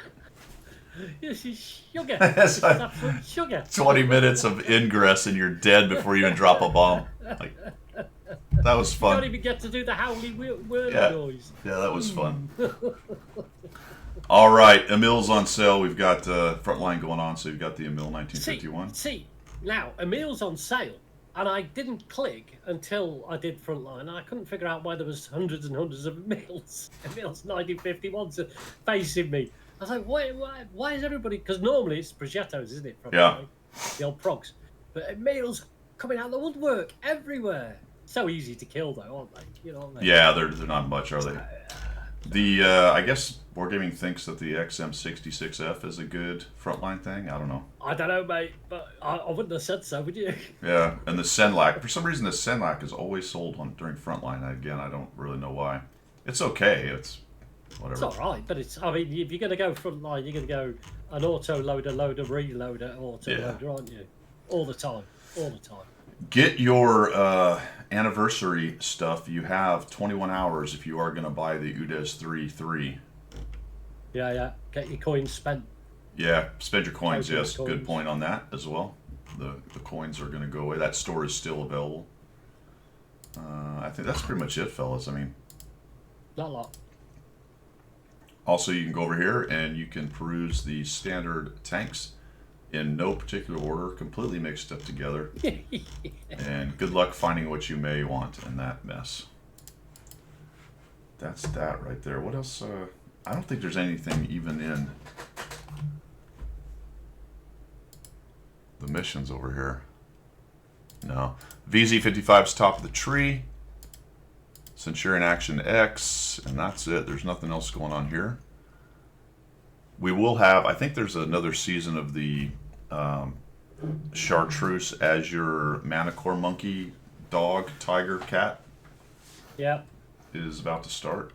[SPEAKER 2] this is sugar.
[SPEAKER 1] It's
[SPEAKER 2] It's
[SPEAKER 1] like-
[SPEAKER 2] absolute sugar.
[SPEAKER 1] 20 minutes of ingress, and you're dead before you even drop a bomb. Like, that was
[SPEAKER 2] You don't
[SPEAKER 1] fun.
[SPEAKER 2] even get to do the howly whirly
[SPEAKER 1] Yeah.
[SPEAKER 2] noise.
[SPEAKER 1] Yeah, that was fun. All right, Emil's on sale. We've got Frontline going on, so you've got the Emil 1951.
[SPEAKER 2] See, now, Emil's on sale, and I didn't click until I did Frontline, and I couldn't figure out why there was hundreds and hundreds of Emil's 1951s facing me. I was like, why is everybody... Because normally it's Progettos, isn't it?
[SPEAKER 1] Yeah.
[SPEAKER 2] The old progs. But Emil's coming out of the woodwork everywhere. So easy to kill, though, aren't they? You know what I mean?
[SPEAKER 1] Yeah, they're not much, are they? The I guess Wargaming thinks that the XM66F is a good Frontline thing. I don't know.
[SPEAKER 2] I don't know, mate, but I wouldn't have said so, would you?
[SPEAKER 1] Yeah, and the Senlac. For some reason, the Senlac is always sold during Frontline. Again, I don't really know why. It's okay. It's whatever.
[SPEAKER 2] It's all right, but I mean, if you're going to go Frontline, you're going to go an auto-loader, reloader, auto-loader, aren't you? All the time.
[SPEAKER 1] Get your anniversary stuff. You have 21 hours if you are going to buy the UDES 3.
[SPEAKER 2] Yeah. Get your coins spent.
[SPEAKER 1] Yeah, spend your coins.
[SPEAKER 2] Token
[SPEAKER 1] Yes,
[SPEAKER 2] coins.
[SPEAKER 1] good point on that as well. The coins are going to go away. That store is still available. I think that's pretty much it, fellas. I mean,
[SPEAKER 2] Not a lot.
[SPEAKER 1] also you can go over here and you can peruse the standard tanks in no particular order, completely mixed up together. And good luck finding what you may want in that mess. That's that right there. What else? I don't think there's anything even in the missions over here. No. VZ55's top of the tree. Centurion Action X, and that's it. There's nothing else going on here. We will have, I think there's another season of the Chartreuse as your Manicore monkey, dog, tiger, cat
[SPEAKER 2] Yeah.
[SPEAKER 1] is about to start.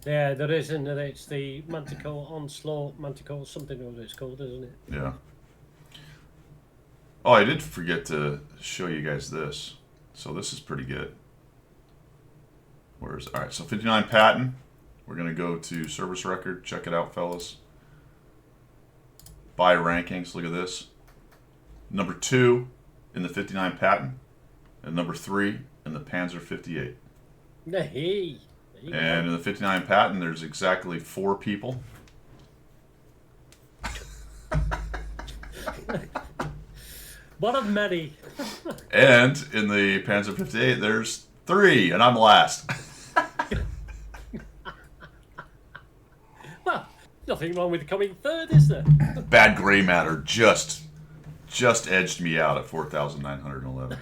[SPEAKER 2] Yeah, there is, and it's the Manticore Onslaught, Manticore something or other it's called, isn't it?
[SPEAKER 1] Yeah. Oh, I did forget to show you guys this. So this is pretty good. All right, so 59 Patton. We're going to go to service record. Check it out, fellas. By rankings, look at this. Number 2 in the 59 Patton, and number 3 in the Panzer 58.
[SPEAKER 2] Hey.
[SPEAKER 1] And in the 59 Patton, there's exactly 4 people.
[SPEAKER 2] One of many.
[SPEAKER 1] And in the Panzer 58, there's 3, and I'm last.
[SPEAKER 2] Nothing wrong with coming third, is there?
[SPEAKER 1] Bad gray matter just edged me out at 4,911.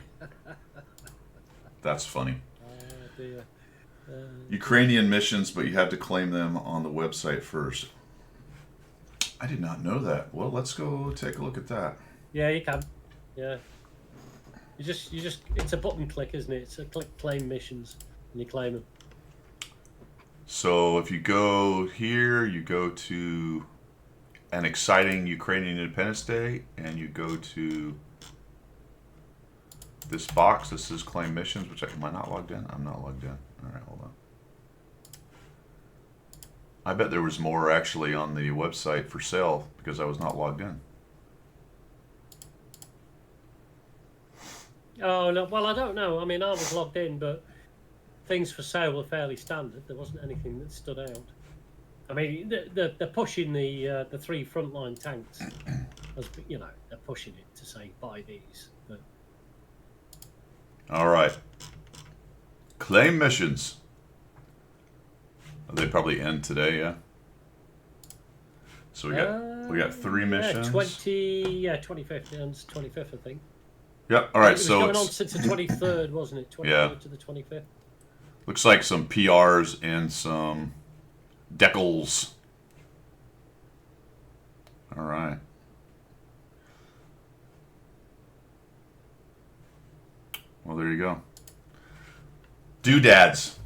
[SPEAKER 1] That's funny.
[SPEAKER 2] Dear.
[SPEAKER 1] Ukrainian missions, but you had to claim them on the website first. I did not know that. Well, let's go take a look at that.
[SPEAKER 2] Yeah, you can. Yeah. You just, it's a button click, isn't it? It's a click claim missions, and you claim them.
[SPEAKER 1] So if you go here, you go to an exciting Ukrainian Independence Day, and you go to this box. This is claim missions, which am I not logged in? I'm not logged in. All right, hold on. I bet there was more actually on the website for sale because I was not logged in.
[SPEAKER 2] Oh no, well I don't know. I mean, I was logged in, but things for sale were fairly standard. There wasn't anything that stood out. I mean, they're pushing the 3 frontline tanks, as you know, they're pushing it to say buy these. But
[SPEAKER 1] All right, claim missions. They probably end today, yeah. So we got 3 missions.
[SPEAKER 2] 25th ends 25th, I think.
[SPEAKER 1] Yep. All right.
[SPEAKER 2] It was
[SPEAKER 1] So
[SPEAKER 2] going on since the 23rd, wasn't it? 23rd to the 25th.
[SPEAKER 1] looks like some PRs and some decals. All right. Well, there you go. Doodads.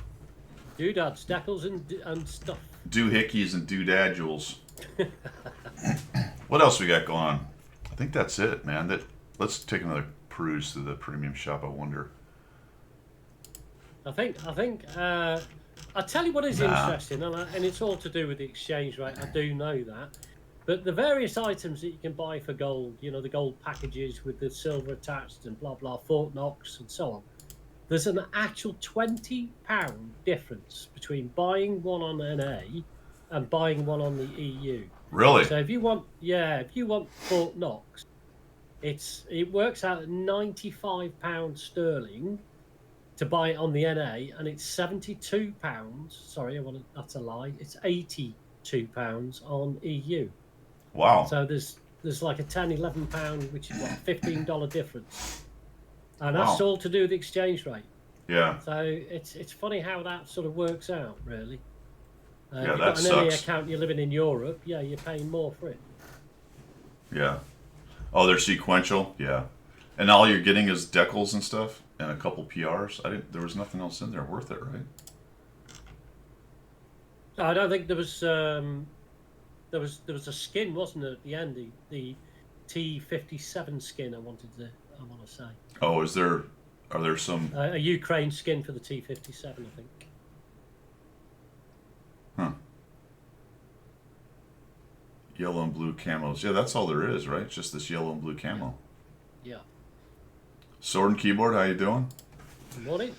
[SPEAKER 2] Doodads, decals, and stuff.
[SPEAKER 1] Doohickeys and doodadules. What else we got going on? I think that's it, man. Let's take another peruse through the premium shop. I wonder.
[SPEAKER 2] I think. I'll tell you what is interesting, and it's all to do with the exchange rate. I do know that, but the various items that you can buy for gold, you know, the gold packages with the silver attached and blah blah, Fort Knox and so on. There's an actual £20 difference between buying one on NA and buying one on the EU.
[SPEAKER 1] Really?
[SPEAKER 2] So if you want Fort Knox, it works out at £95 sterling to buy it on the NA, and it's £72. Sorry, that's a lie. It's £82 on EU.
[SPEAKER 1] Wow.
[SPEAKER 2] So there's like a £10-11, which is what, $15 difference. And that's all to do with the exchange rate.
[SPEAKER 1] Yeah.
[SPEAKER 2] So it's funny how that sort of works out, really.
[SPEAKER 1] Yeah,
[SPEAKER 2] if you've
[SPEAKER 1] that
[SPEAKER 2] got an NA
[SPEAKER 1] sucks.
[SPEAKER 2] account, you're living in Europe, yeah, you're paying more for it.
[SPEAKER 1] Yeah. Oh, they're sequential. Yeah. And all you're getting is decals and stuff, and a couple PRs. There was nothing else in there worth it, right?
[SPEAKER 2] I don't think there was a skin, wasn't there, at the end? The T57 skin. I want to say.
[SPEAKER 1] Oh, are there some?
[SPEAKER 2] A Ukraine skin for the T57, I think.
[SPEAKER 1] Huh. Yellow and blue camos. Yeah, that's all there is, right? It's just this yellow and blue camo.
[SPEAKER 2] Yeah.
[SPEAKER 1] Sword and keyboard. How you doing?
[SPEAKER 2] Good morning.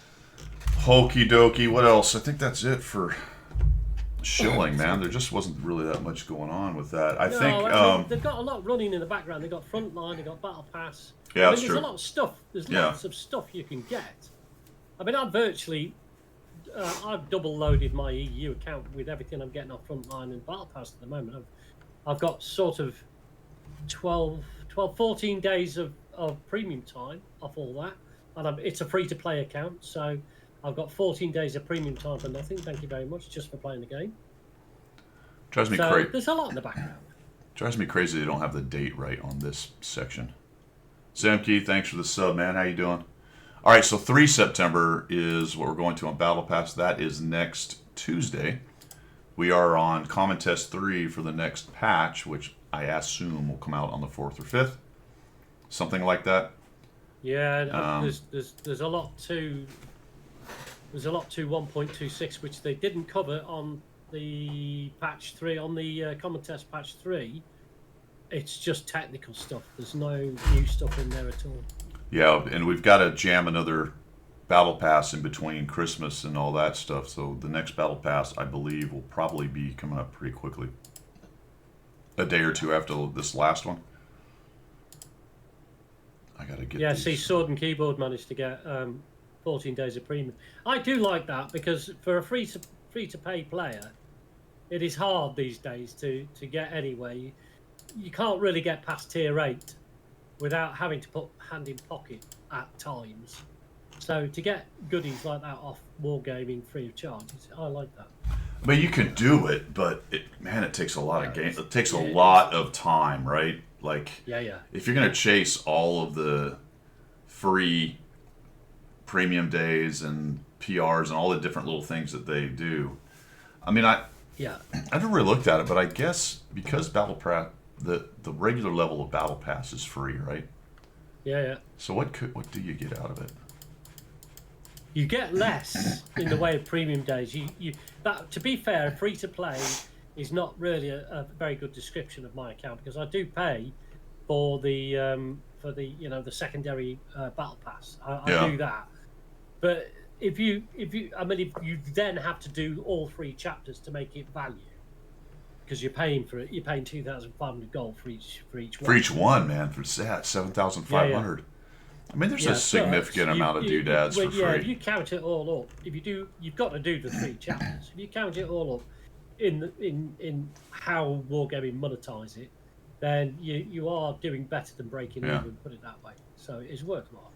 [SPEAKER 1] Hokey dokey. What else? I think that's it for shilling, man. There just wasn't really that much going on with that. I think
[SPEAKER 2] they've got a lot running in the background. They've got Frontline, they've got Battle Pass.
[SPEAKER 1] Yeah, that's
[SPEAKER 2] there's
[SPEAKER 1] true.
[SPEAKER 2] a lot of stuff. There's lots of stuff you can get. I mean, I've double loaded my EU account with everything I'm getting off Frontline and Battle Pass at the moment. I've got sort of 14 days of premium time off all that. And it's a free-to-play account, so I've got 14 days of premium time for nothing. Thank you very much, just for playing the game.
[SPEAKER 1] Drives me crazy.
[SPEAKER 2] There's a lot in the background.
[SPEAKER 1] Drives me crazy they don't have the date right on this section. Zemke, thanks for the sub, man. How you doing? All right, so 3 September is what we're going to on Battle Pass. That is next Tuesday. We are on Common Test 3 for the next patch, which I assume will come out on the 4th or 5th. Something like that.
[SPEAKER 2] Yeah, there's a lot to 1.26 which they didn't cover on the patch 3, on the Common Test patch 3. It's just technical stuff. There's no new stuff in there at all.
[SPEAKER 1] Yeah, and we've got to jam another Battle Pass in between Christmas and all that stuff. So the next Battle Pass, I believe, will probably be coming up pretty quickly. A day or two after this last one. I gotta get.
[SPEAKER 2] Yeah,
[SPEAKER 1] these.
[SPEAKER 2] see, Sword and Keyboard managed to get 14 days of premium. I do like that because for a free to pay player, it is hard these days to get anywhere. You can't really get past tier 8 without having to put hand in pocket at times. So to get goodies like that off Wargaming free of charge, I like that.
[SPEAKER 1] I mean, you can do it, but it takes a lot of game. It takes a lot of time, right? Like,
[SPEAKER 2] yeah.
[SPEAKER 1] If you're gonna chase all of the free premium days and PRs and all the different little things that they do, I mean, I never really looked at it, but I guess because Battle Pass, the regular level of Battle Pass is free, right?
[SPEAKER 2] Yeah.
[SPEAKER 1] So what do you get out of it?
[SPEAKER 2] You get less in the way of premium days. That, to be fair, free to play is not really a very good description of my account, because I do pay for the the secondary battle pass. I do that, but if you then have to do all 3 chapters to make it value, because you're paying for it. You're paying 2,500 gold for each one.
[SPEAKER 1] For each one, man, for 7,500. Yeah. I mean, there's a significant amount of doodads for free. Yeah,
[SPEAKER 2] if you count it all up, you've got to do the 3 chapters. If you count it all up in how Wargaming monetize it, then you are doing better than breaking even. Put it that way. So it's worthwhile.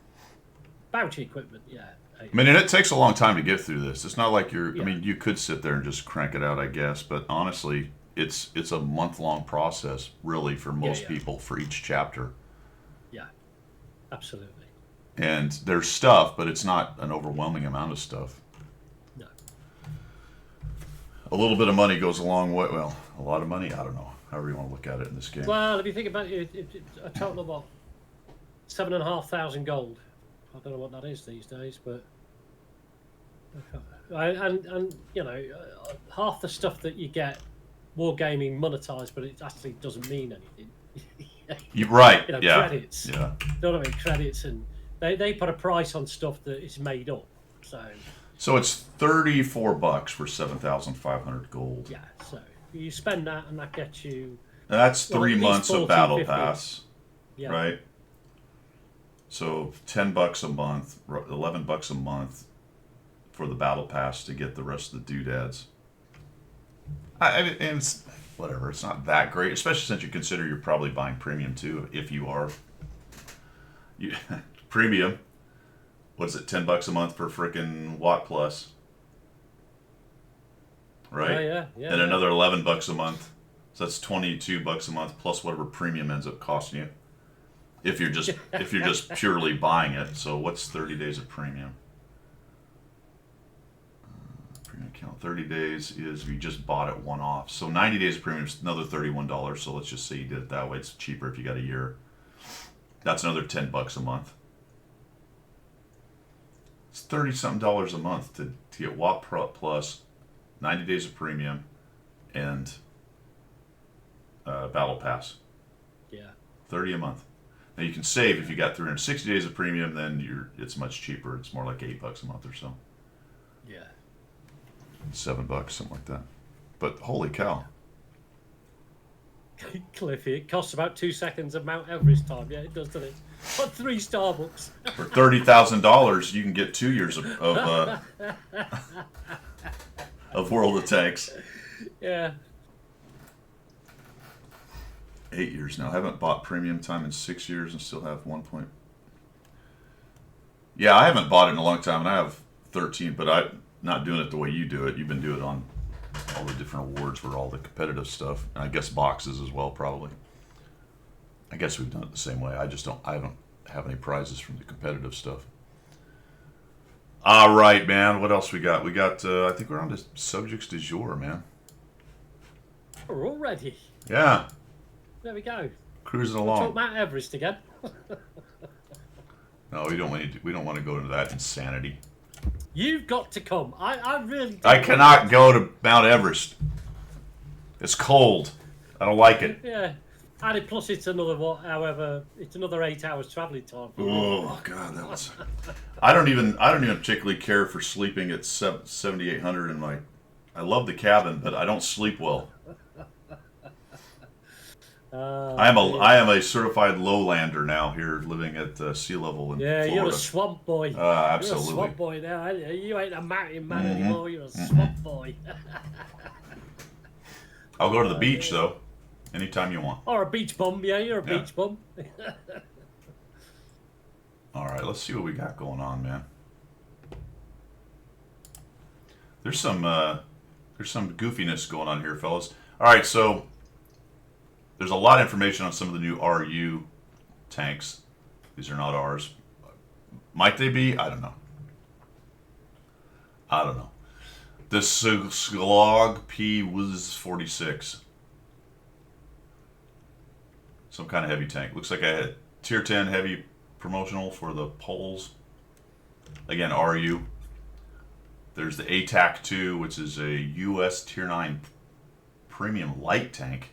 [SPEAKER 2] Bounty equipment, yeah.
[SPEAKER 1] I mean, and it takes a long time to get through this. It's not like you're. I mean, you could sit there and just crank it out, I guess. But honestly, it's a month-long process, really, for most people for each chapter.
[SPEAKER 2] Yeah, absolutely.
[SPEAKER 1] And there's stuff, but it's not an overwhelming amount of stuff.
[SPEAKER 2] No.
[SPEAKER 1] A little bit of money goes a long way. Well, a lot of money, I don't know. However you want to look at it in this game.
[SPEAKER 2] Well, if you think about it, a total of what, 7,500 gold. I don't know what that is these days, but and half the stuff that you get Wargaming monetized, but it actually doesn't mean anything.
[SPEAKER 1] You're right.
[SPEAKER 2] Credits.
[SPEAKER 1] Yeah.
[SPEAKER 2] You know what I mean? Credits, and they put a price on stuff that is made up.
[SPEAKER 1] So it's $34 for 7,500 gold.
[SPEAKER 2] Yeah. So you spend that, and that gets you.
[SPEAKER 1] And that's 3 months of Battle Pass, right? So $10 a month, $11 a month for the Battle Pass to get the rest of the doodads. I mean, and it's whatever. It's not that great, especially since you consider you're probably buying premium too. If you are, premium. What's it? $10 a month for frickin' Watt Plus, right?
[SPEAKER 2] Yeah.
[SPEAKER 1] And another $11 a month. So that's $22 a month plus whatever premium ends up costing you. If you're just purely buying it. So what's 30 days of premium? Premium account 30 days is if you just bought it one off. So 90 days of premium is another $31. So let's just say you did it that way. It's cheaper if you got a year. That's another $10 a month. It's $30-something a month to get Watt Plus, 90 days of premium, and Battle Pass.
[SPEAKER 2] Yeah.
[SPEAKER 1] 30 a month. Now you can save if you got 360 days of premium, then it's much cheaper. It's more like $8 a month or so.
[SPEAKER 2] Yeah.
[SPEAKER 1] $7, something like that. But holy cow.
[SPEAKER 2] Cliffy, it costs about 2 seconds of Mount Everest time. Yeah, it does, doesn't it? But 3 Starbucks.
[SPEAKER 1] For $30,000, you can get 2 years of World of Tanks.
[SPEAKER 2] Yeah.
[SPEAKER 1] 8 years now. I haven't bought premium time in 6 years and still have 1 point. Yeah, I haven't bought it in a long time, and I have 13, but I'm not doing it the way you do it. You've been doing it on all the different awards for all the competitive stuff, and I guess boxes as well, probably. I guess we've done it the same way. I don't have any prizes from the competitive stuff. All right, man. What else we got? We got, I think we're on to subjects du jour, man.
[SPEAKER 2] We're all ready.
[SPEAKER 1] Yeah.
[SPEAKER 2] There we go.
[SPEAKER 1] Cruising along.
[SPEAKER 2] Talk Mount Everest again.
[SPEAKER 1] No, we don't want to go into that insanity.
[SPEAKER 2] You've got to come. I really.
[SPEAKER 1] I cannot go to Mount Everest. It's cold. I don't like it.
[SPEAKER 2] Yeah. And plus it's another it's another 8 hours traveling time.
[SPEAKER 1] Oh God, that was. I don't even particularly care for sleeping at 7,800 in my. I love the cabin, but I don't sleep well. I am a certified lowlander now here, living at sea level in Florida.
[SPEAKER 2] You're a swamp boy.
[SPEAKER 1] Absolutely.
[SPEAKER 2] You're a swamp boy now. You ain't a mountain man anymore. You're a swamp boy.
[SPEAKER 1] I'll go to the beach though, anytime you want.
[SPEAKER 2] Or a beach bum, yeah, you're a
[SPEAKER 1] Yeah.
[SPEAKER 2] beach bum.
[SPEAKER 1] All right, let's see what we got going on, man. There's some goofiness going on here, fellas. All right, so there's a lot of information on some of the new RU tanks. These are not ours. Might they be? I don't know. The Slog P was 46. Some kind of heavy tank. Looks like I had tier 10 heavy promotional for the Poles. Again, RU. There's the ATAC 2, which is a US tier 9 premium light tank.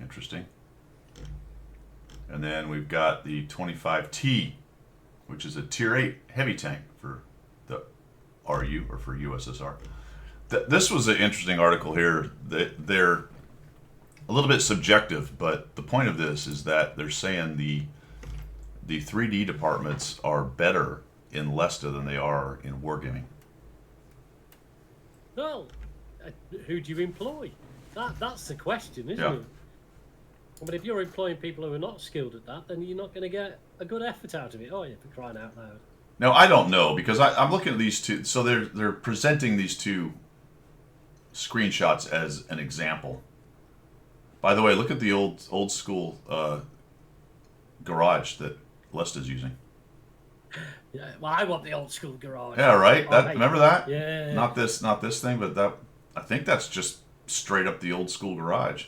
[SPEAKER 1] Interesting. And then we've got the 25T, which is a tier 8 heavy tank for the RU, or for USSR. This was an interesting article here. They're a little bit subjective, but the point of this is that they're saying the 3D departments are better in Lesta than they are in Wargaming.
[SPEAKER 2] Well, who do you employ? That's the question, isn't
[SPEAKER 1] Yeah.
[SPEAKER 2] it? I mean, if you're employing people who are not skilled at that, then you're not going to get a good effort out of it, are you, for crying out loud?
[SPEAKER 1] Now, I don't know, because I'm looking at these two. So they're presenting these two screenshots as an example. By the way, look at the old school garage that Lesta's using.
[SPEAKER 2] Yeah, well, I want the old school garage.
[SPEAKER 1] Yeah, right.
[SPEAKER 2] I hate
[SPEAKER 1] Remember
[SPEAKER 2] it.
[SPEAKER 1] that?
[SPEAKER 2] Yeah.
[SPEAKER 1] Not this thing, but that. I think that's just straight up the old school garage.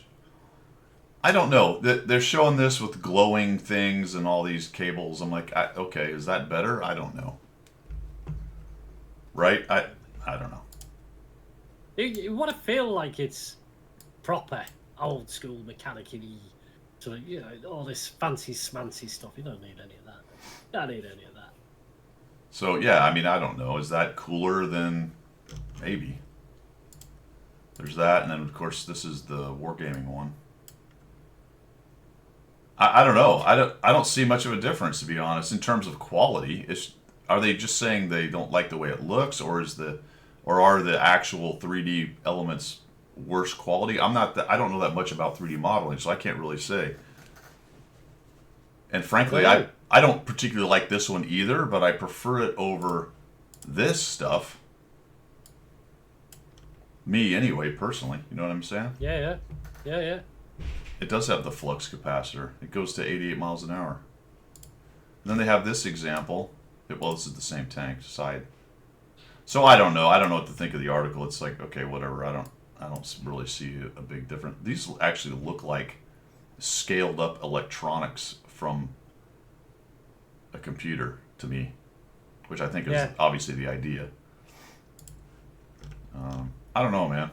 [SPEAKER 1] I don't know. They're showing this with glowing things and all these cables. I'm like, okay, is that better? I don't know. Right? I don't know.
[SPEAKER 2] You want to feel like it's proper, old school, mechanical-y, sort of, all this fancy smancy stuff. You don't need any of that. Don't need any of that.
[SPEAKER 1] So yeah, I mean, I don't know. Is that cooler than maybe? There's that, and then of course this is the Wargaming one. I don't know. I don't see much of a difference, to be honest, in terms of quality. Are they just saying they don't like the way it looks, or are the actual 3D elements worse quality? I don't know that much about 3D modeling, so I can't really say. And frankly,
[SPEAKER 2] Well,
[SPEAKER 1] I don't particularly like this one either, but I prefer it over this stuff. Me, anyway, personally. You know what I'm saying?
[SPEAKER 2] Yeah.
[SPEAKER 1] It does have the flux capacitor. It goes to 88 miles an hour. And then they have this example. Well, this is the same tank side. So I don't know. I don't know what to think of the article. It's like, okay, whatever. I don't really see a big difference. These actually look like scaled up electronics from a computer to me, which I think is obviously the idea. I don't know, man.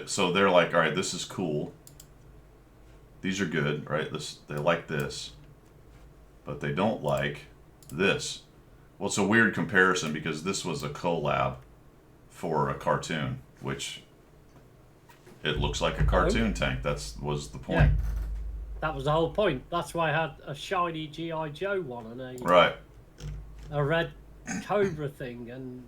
[SPEAKER 1] So they're like, all right, this is cool. These are good, right? They like this, but they don't like this. Well, it's a weird comparison because this was a collab for a cartoon, which it looks like a cartoon tank. That was the point.
[SPEAKER 2] Yeah. That was the whole point. That's why I had a shiny G.I. Joe one and
[SPEAKER 1] Right.
[SPEAKER 2] a red Cobra thing, and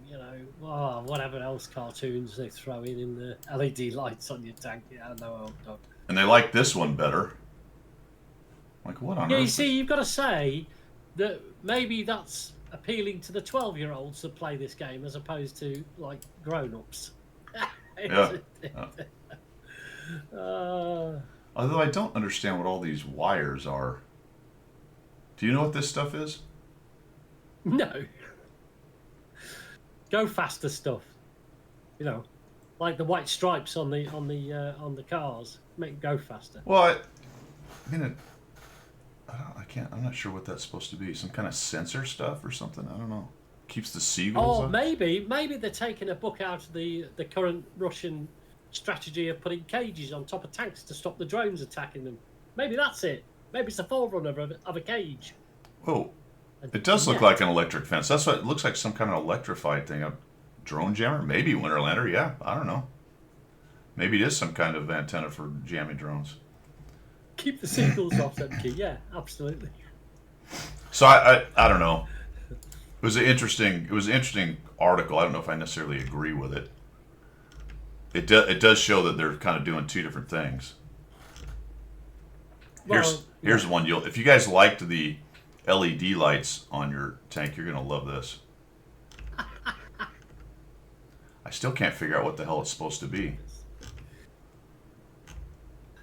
[SPEAKER 2] whatever else cartoons they throw in the LED lights on your tank. Yeah, I know, old dog.
[SPEAKER 1] And they like this one better. Like, what on
[SPEAKER 2] Yeah,
[SPEAKER 1] earth?
[SPEAKER 2] you see, you've got to say that maybe that's appealing to the 12-year-olds that play this game as opposed to, like, grown-ups.
[SPEAKER 1] Yeah.
[SPEAKER 2] Uh,
[SPEAKER 1] Although I don't understand what all these wires are. Do you know what this stuff is?
[SPEAKER 2] no. Go faster stuff. Like the white stripes on the cars. Make it go faster.
[SPEAKER 1] Well, I'm not sure what that's supposed to be. Some kind of sensor stuff or something? I don't know. Keeps the seagulls
[SPEAKER 2] Oh,
[SPEAKER 1] up?
[SPEAKER 2] maybe they're taking a book out of the current Russian strategy of putting cages on top of tanks to stop the drones attacking them. Maybe that's it. Maybe it's a forerunner of a cage.
[SPEAKER 1] Whoa. It does look like an electric fence. That's what it looks like, some kind of electrified thing. A drone jammer? Maybe Winterlander, yeah. I don't know. Maybe it is some kind of antenna for jamming drones.
[SPEAKER 2] Keep the seagulls off them, Key. Yeah, absolutely.
[SPEAKER 1] So I don't know. It was an interesting article. I don't know if I necessarily agree with it. it does show that they're kind of doing two different things. Here's one you'll if you guys liked the LED lights on your tank, you're gonna love this. I still can't figure out what the hell it's supposed to be.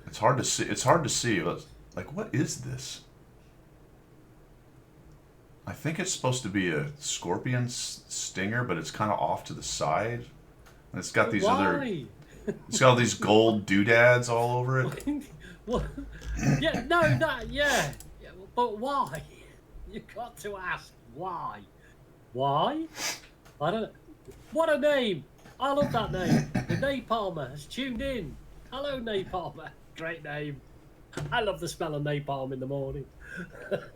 [SPEAKER 1] It's hard to see. It's hard to see. Like, what is this? I think it's supposed to be a scorpion stinger, but it's kind of off to the side. And it's got these other. It's got all these gold doodads all over it.
[SPEAKER 2] What? Yeah, no, yeah. But why? You got to ask why. Why? I don't know. What a name! I love that name. The Napalmer has tuned in. Hello, Napalmer. Great name. I love the smell of napalm in the morning. That's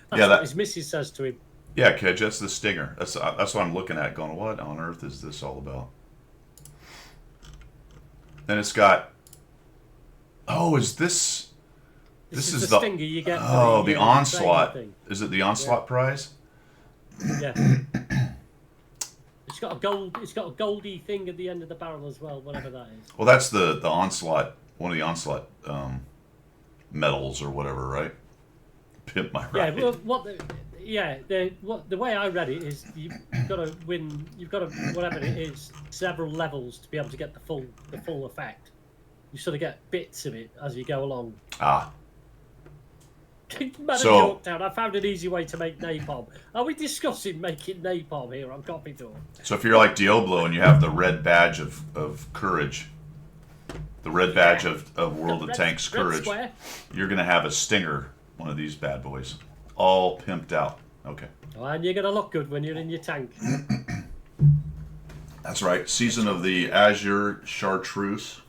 [SPEAKER 2] what his missus says to him.
[SPEAKER 1] Yeah, Kedge, that's the stinger. That's what I'm looking at going, what on earth is this all about? Then it's got... Oh, is this... This is the
[SPEAKER 2] stinger you get.
[SPEAKER 1] Oh, the Onslaught. Is it the Onslaught prize?
[SPEAKER 2] Yeah. It's got a goldy thing at the end of the barrel as well, whatever that is.
[SPEAKER 1] Well, that's the Onslaught, one of the Onslaught medals or whatever, right? Pimp my ride.
[SPEAKER 2] Yeah, the way I read it is you've got to win. You've got to whatever it is, several levels to be able to get the full effect. You sort of get bits of it as you go along.
[SPEAKER 1] Ah.
[SPEAKER 2] Man so, in Yorktown, I found an easy way to make napalm. Are we discussing making napalm here on Coffee Talk?
[SPEAKER 1] So if you're like Diablo and you have the red badge of courage, the red badge of World of Tanks courage, you're going to have a stinger, one of these bad boys, all pimped out. Okay.
[SPEAKER 2] Oh, and you're going to look good when you're in your tank.
[SPEAKER 1] That's right. Season of the Azure Chartreuse,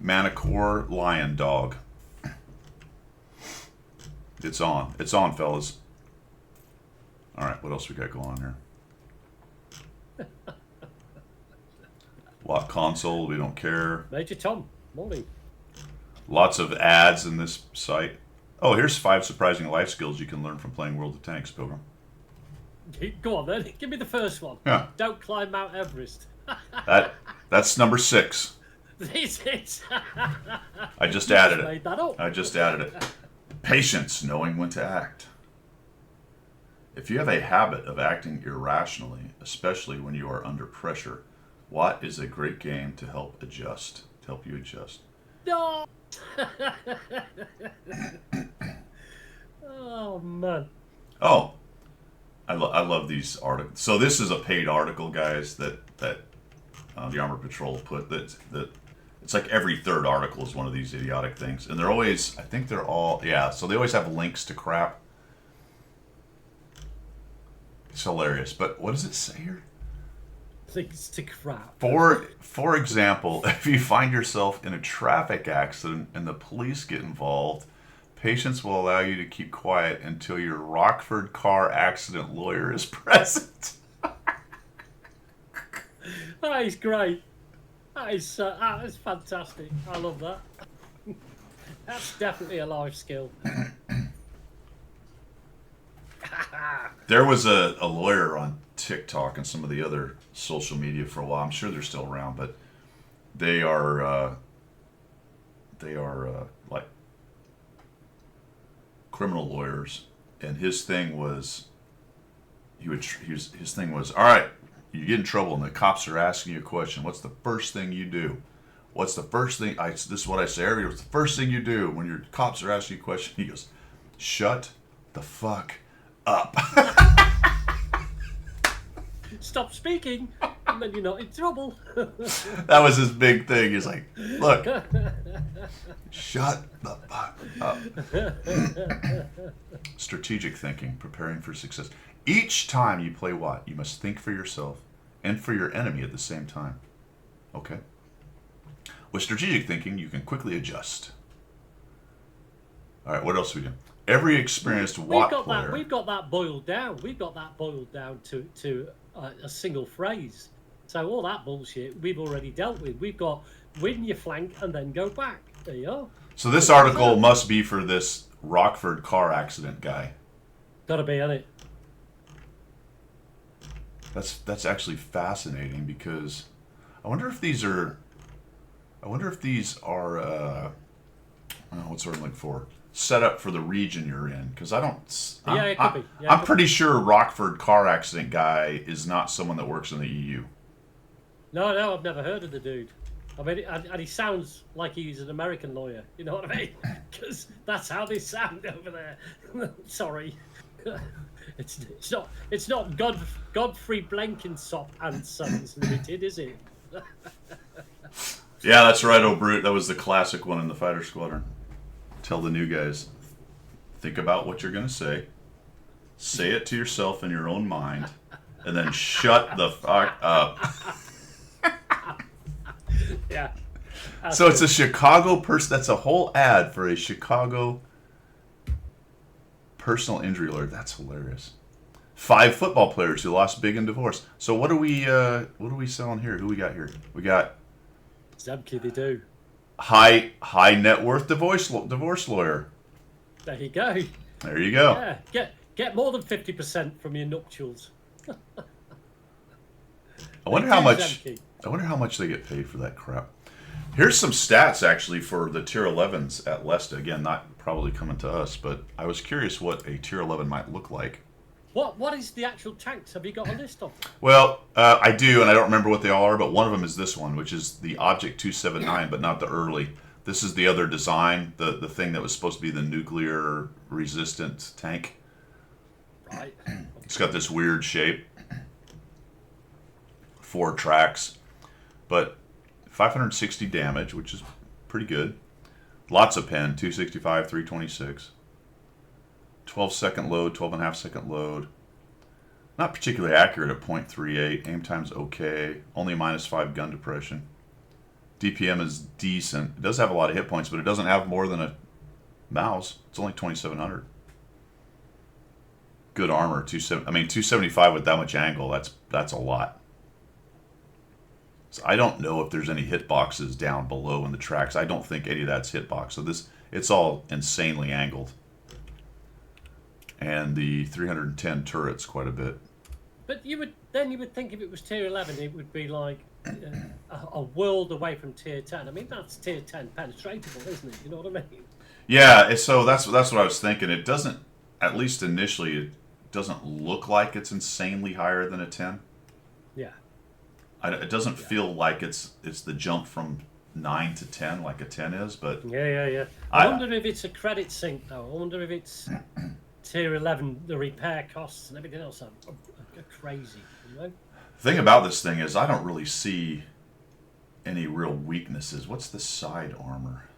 [SPEAKER 1] Manicore Lion Dog. It's on. It's on, fellas. All right, what else we got going on here? Lot console, we don't care.
[SPEAKER 2] Major Tom, morning.
[SPEAKER 1] Lots of ads in this site. Oh, here's 5 surprising life skills you can learn from playing World of Tanks, Pilgrim.
[SPEAKER 2] Go on then, give me the first one.
[SPEAKER 1] Yeah.
[SPEAKER 2] Don't climb Mount Everest.
[SPEAKER 1] That's number 6.
[SPEAKER 2] This is.
[SPEAKER 1] I just added it.
[SPEAKER 2] Made that up.
[SPEAKER 1] I just added it. Patience, knowing when to act. If you have a habit of acting irrationally, especially when you are under pressure, what is a great game to help you adjust?
[SPEAKER 2] No. Oh man.
[SPEAKER 1] Oh, I love these articles. So this is a paid article, guys, that the Armored Patrol put that it's like every third article is one of these idiotic things. And they're always, I think they're all, yeah, so they always have links to crap. It's hilarious. But what does it say here?
[SPEAKER 2] Links to crap.
[SPEAKER 1] For example, if you find yourself in a traffic accident and the police get involved, patience will allow you to keep quiet until your Rockford car accident lawyer is present.
[SPEAKER 2] That is great. That is fantastic. I love that. That's definitely a life skill.
[SPEAKER 1] There was a lawyer on TikTok and some of the other social media for a while. I'm sure they're still around, but they are like criminal lawyers. And his thing was, his thing was, all right, you get in trouble and the cops are asking you a question. What's the first thing you do? What's the first thing? This is what I say every day. What's the first thing you do when your cops are asking you a question? He goes, shut the fuck up.
[SPEAKER 2] Stop speaking, and then you're not in trouble.
[SPEAKER 1] That was his big thing. He's like, look, shut the fuck up. Strategic thinking, preparing for success. Each time you play what? You must think for yourself and for your enemy at the same time. Okay? With strategic thinking, you can quickly adjust. All right, what else we do? Every experienced WOT player...
[SPEAKER 2] We've got that boiled down. We've got that boiled down to a single phrase. So all that bullshit we've already dealt with. We've got win your flank and then go back. There you are.
[SPEAKER 1] So this article must be for this Rockford car accident guy.
[SPEAKER 2] Gotta be, hasn't it?
[SPEAKER 1] That's actually fascinating because I wonder if these are. I wonder if these are. What's the word I'm looking for? Set up for the region you're in, because I don't.
[SPEAKER 2] Yeah, it could be. Yeah,
[SPEAKER 1] I'm pretty sure Rockford car accident guy is not someone that works in the EU.
[SPEAKER 2] No, I've never heard of the dude. I mean, and he sounds like he's an American lawyer. You know what I mean? Because that's how they sound over there. Sorry, it's not Godfrey Blenkinsop and Sons Limited, is it?
[SPEAKER 1] Yeah, that's right, oh brute. That was the classic one in the Fighter Squadron. Tell the new guys, think about what you're going to say it to yourself in your own mind, and then shut the fuck up.
[SPEAKER 2] Yeah.
[SPEAKER 1] So it's a Chicago person. That's a whole ad for a Chicago personal injury lawyer. That's hilarious. 5 football players who lost big in divorce. So what are we selling here? Who we got here? We got
[SPEAKER 2] Zemke, they do.
[SPEAKER 1] high net worth divorce lawyer.
[SPEAKER 2] There you go.
[SPEAKER 1] There you go.
[SPEAKER 2] Yeah, get more than 50% from your nuptials.
[SPEAKER 1] I wonder how much they get paid for that crap. Here's some stats actually for the tier 11s at Lesta. Again, not probably coming to us, but I was curious what a tier 11 might look like.
[SPEAKER 2] What is the actual tanks? Have you got a list of them?
[SPEAKER 1] Well, I do, and I don't remember what they all are, but one of them is this one, which is the Object 279, but not the early. This is the other design, the thing that was supposed to be the nuclear resistant tank.
[SPEAKER 2] Right.
[SPEAKER 1] It's got this weird shape. 4 tracks, but 560 damage, which is pretty good. Lots of pen, 265, 326. 12-second load, 12.5-second load. Not particularly accurate at .38. Aim time's okay. Only -5 gun depression. DPM is decent. It does have a lot of hit points, but it doesn't have more than a mouse. It's only 2,700. Good armor. 275 with that much angle. That's a lot. So I don't know if there's any hitboxes down below in the tracks. I don't think any of that's hitbox. So it's all insanely angled. And the 310 turrets quite a bit.
[SPEAKER 2] But you would think if it was tier 11, it would be like a world away from tier 10. I mean, that's tier 10 penetratable, isn't it? You know what I mean?
[SPEAKER 1] Yeah. So that's what I was thinking. It doesn't, at least initially, it doesn't look like it's insanely higher than a 10.
[SPEAKER 2] Yeah.
[SPEAKER 1] It doesn't feel like it's the jump from 9 to 10 like a 10 is, but
[SPEAKER 2] Yeah. I wonder if it's a credit sync though. I wonder if it's tier 11, the repair costs and everything else are crazy, you know?
[SPEAKER 1] The thing about this thing is I don't really see any real weaknesses. What's the side armor?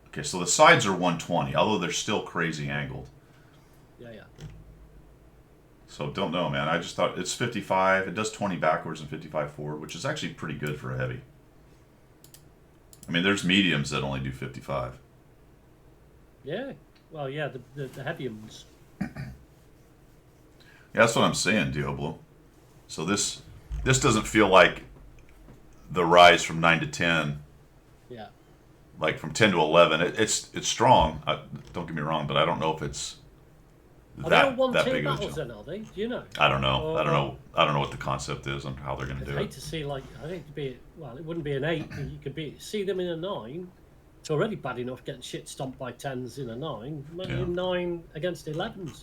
[SPEAKER 1] Okay, so the sides are 120, although they're still crazy angled.
[SPEAKER 2] Yeah.
[SPEAKER 1] So don't know, man. I just thought it's 55. It does 20 backwards and 55 forward, which is actually pretty good for a heavy. I mean, there's mediums that only do 55.
[SPEAKER 2] Yeah. Well, yeah, the heavy ones.
[SPEAKER 1] Yeah, that's what I'm saying, Diablo. So this doesn't feel like the rise from 9 to 10.
[SPEAKER 2] Yeah.
[SPEAKER 1] Like from 10 to 11. It's strong. Don't get me wrong, but I don't know if it's that big of a jump.
[SPEAKER 2] Then, are they? Do you know?
[SPEAKER 1] I don't know. I don't know what the concept is and how they're going to do it.
[SPEAKER 2] I'd hate to be. Well, it wouldn't be an 8. You could see them in a 9. It's already bad enough getting shit stomped by 10s in a 9. Imagine 9 against 11s.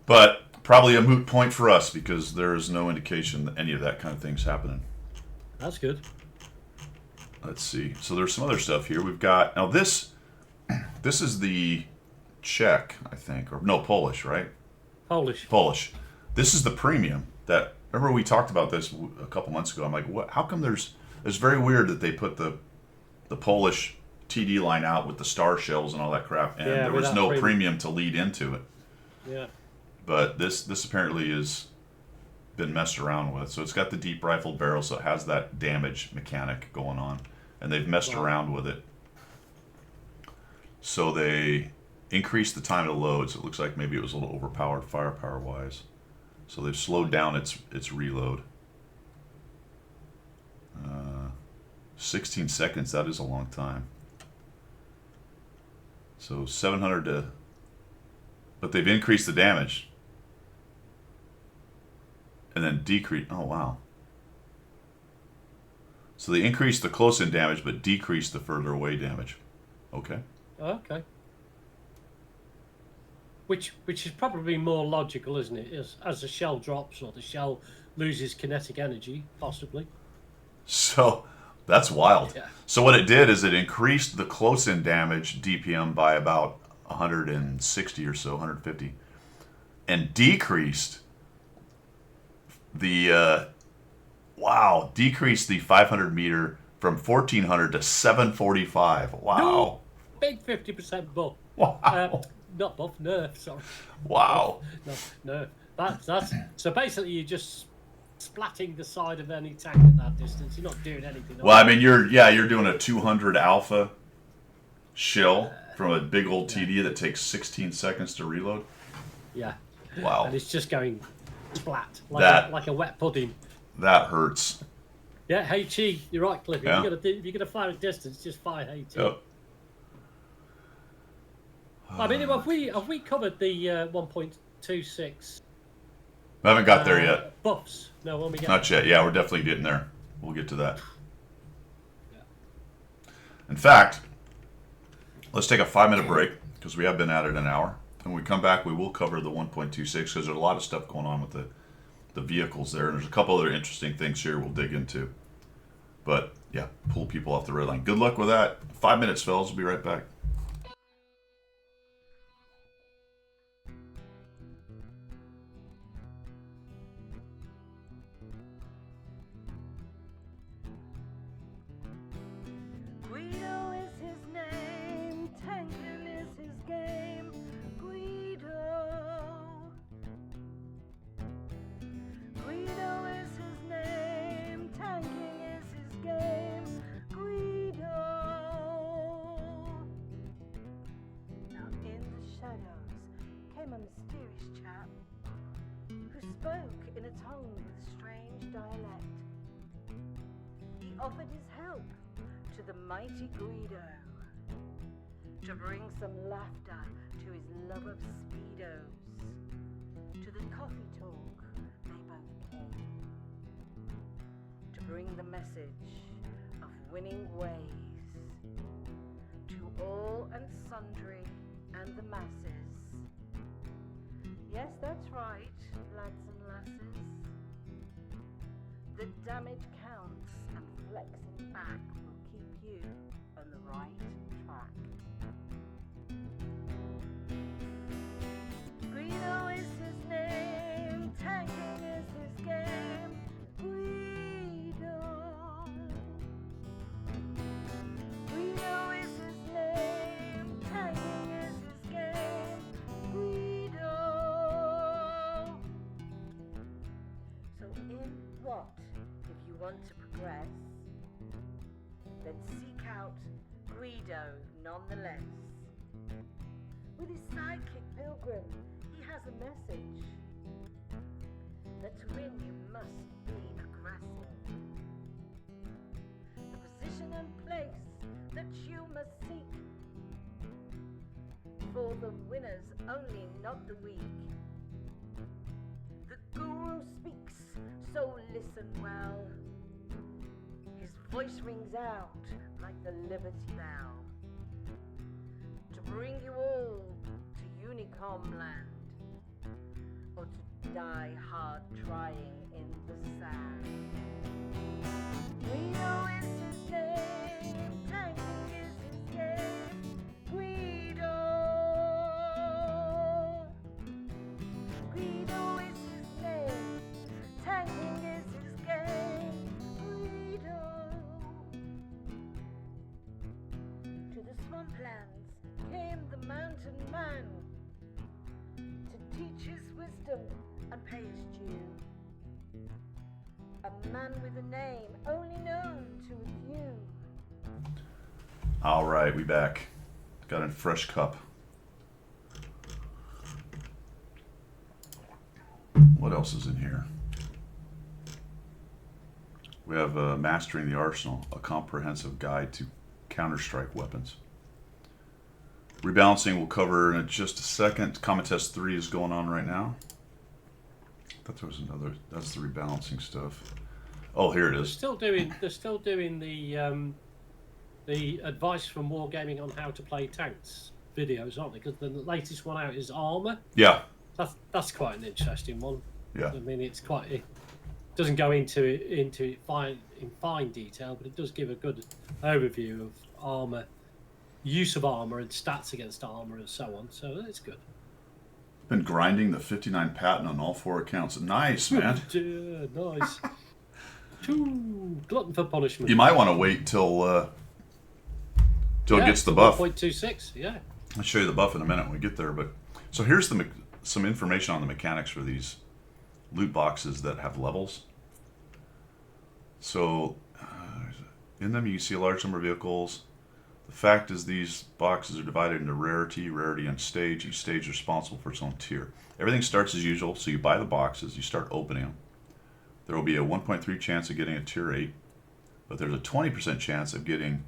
[SPEAKER 1] But probably a moot point for us because there is no indication that any of that kind of thing's happening.
[SPEAKER 2] That's good.
[SPEAKER 1] Let's see. So there's some other stuff here. We've got now this is the Czech, I think, or no, Polish, right? Polish. This is the premium that. Remember we talked about this a couple months ago. I'm like, what? How come it's very weird that they put the Polish TD line out with the star shells and all that crap, and there was no premium to lead into it.
[SPEAKER 2] Yeah.
[SPEAKER 1] But this apparently has been messed around with. So it's got the deep rifled barrel, so it has that damage mechanic going on, and they've messed around with it. So they increased the time to load. So it looks like maybe it was a little overpowered firepower wise. So they've slowed down its reload. 16 seconds. That is a long time. So 700 to. But they've increased the damage. And then decrease. Oh, wow. So they increased the close-in damage, but decreased the further away damage. Okay.
[SPEAKER 2] Okay. Which is probably more logical, isn't it? As the shell drops or the shell loses kinetic energy, possibly.
[SPEAKER 1] So that's wild.
[SPEAKER 2] Yeah.
[SPEAKER 1] So what it did is it increased the close-in damage DPM by about 160 or so, 150, and decreased the decreased the 500 meter from 1400 to 745. Wow.
[SPEAKER 2] No, big 50% buff.
[SPEAKER 1] Wow.
[SPEAKER 2] Not buff, nerf. Sorry.
[SPEAKER 1] Wow.
[SPEAKER 2] No. That's so basically you're just splatting the side of any tank at that distance. You're not doing anything.
[SPEAKER 1] Well, I mean, you're doing a 200 alpha shell from a big old TD that takes 16 seconds to reload.
[SPEAKER 2] Yeah.
[SPEAKER 1] Wow.
[SPEAKER 2] And it's just going splat like a wet pudding.
[SPEAKER 1] That hurts.
[SPEAKER 2] Yeah, HE. You're right, Cliff.
[SPEAKER 1] Yeah.
[SPEAKER 2] If you're gonna fire at distance, just fire HE.
[SPEAKER 1] Yep.
[SPEAKER 2] I mean, have we covered the 1.26?
[SPEAKER 1] I haven't got there yet.
[SPEAKER 2] Buffs. No, when we get
[SPEAKER 1] Not yet. Yeah, we're definitely getting there. We'll get to that.
[SPEAKER 2] Yeah.
[SPEAKER 1] In fact, let's take a 5-minute break because we have been at it an hour. And when we come back, we will cover the 1.26 because there's a lot of stuff going on with the vehicles there. And there's a couple other interesting things here we'll dig into. But yeah, pull people off the red line. Good luck with that. 5 minutes, fellas. We'll be right back.
[SPEAKER 3] Guido is his name, tanking is his game. Guido is his name, tanking is his game. Guido. Now in the shadows came a mysterious chap who spoke in a tongue with strange dialect. He offered his help to the mighty Guido to bring some laughter to his love of speedos. To the coffee talk they both came to bring the message of winning ways to all and sundry and the masses. Yes, that's right, lads and lasses. The damage counts and flexing back will keep you on the right track. Guido is his name, tanking is his game. Guido. Guido is his name, tanking is his game. Guido. So in what, if you want to progress, then seek out Guido nonetheless. With his sidekick Pilgrim, he has a message that to win you must be aggressive. The position and place that you must seek, for the winners only, not the weak. The guru speaks, so listen well. His voice rings out like the Liberty Bell to bring you all to Unicom land, or to die hard trying in the sand. Guido is his name, tanking is his game. Guido. Guido is his name, tanking is his game. Guido. To the swamplands came the mountain man to teach his wisdom and pay his due. A man with a name only known to a few.
[SPEAKER 1] All right, we back. Got a fresh cup. What else is in here? We have Mastering the Arsenal, a comprehensive guide to Counter-Strike weapons. Rebalancing we'll cover in just a second. Comet Test 3 is going on right now. I thought there was another. That's the rebalancing stuff. Oh, here it
[SPEAKER 2] They're
[SPEAKER 1] is.
[SPEAKER 2] still doing the advice from Wargaming on how to play tanks videos, aren't they? Because the latest one out is armor.
[SPEAKER 1] Yeah,
[SPEAKER 2] That's quite an interesting one.
[SPEAKER 1] yeah.
[SPEAKER 2] I mean, it doesn't go into it fine detail, but it does give a good overview of armor, use of armor, and stats against armor, and so on. So it's good.
[SPEAKER 1] Been grinding the 59 patent on all 4 accounts. Nice, man.
[SPEAKER 2] Yeah, nice. Glutton for punishment.
[SPEAKER 1] You might want to wait till it gets the buff.
[SPEAKER 2] 1.26. Yeah.
[SPEAKER 1] I'll show you the buff in a minute when we get there. But so here's some information on the mechanics for these loot boxes that have levels. So in them you can see a large number of vehicles. The fact is these boxes are divided into rarity, and stage. Each stage is responsible for its own tier. Everything starts as usual, so you buy the boxes, you start opening them. There will be a 1.3 chance of getting a tier 8, but there's a 20% chance of getting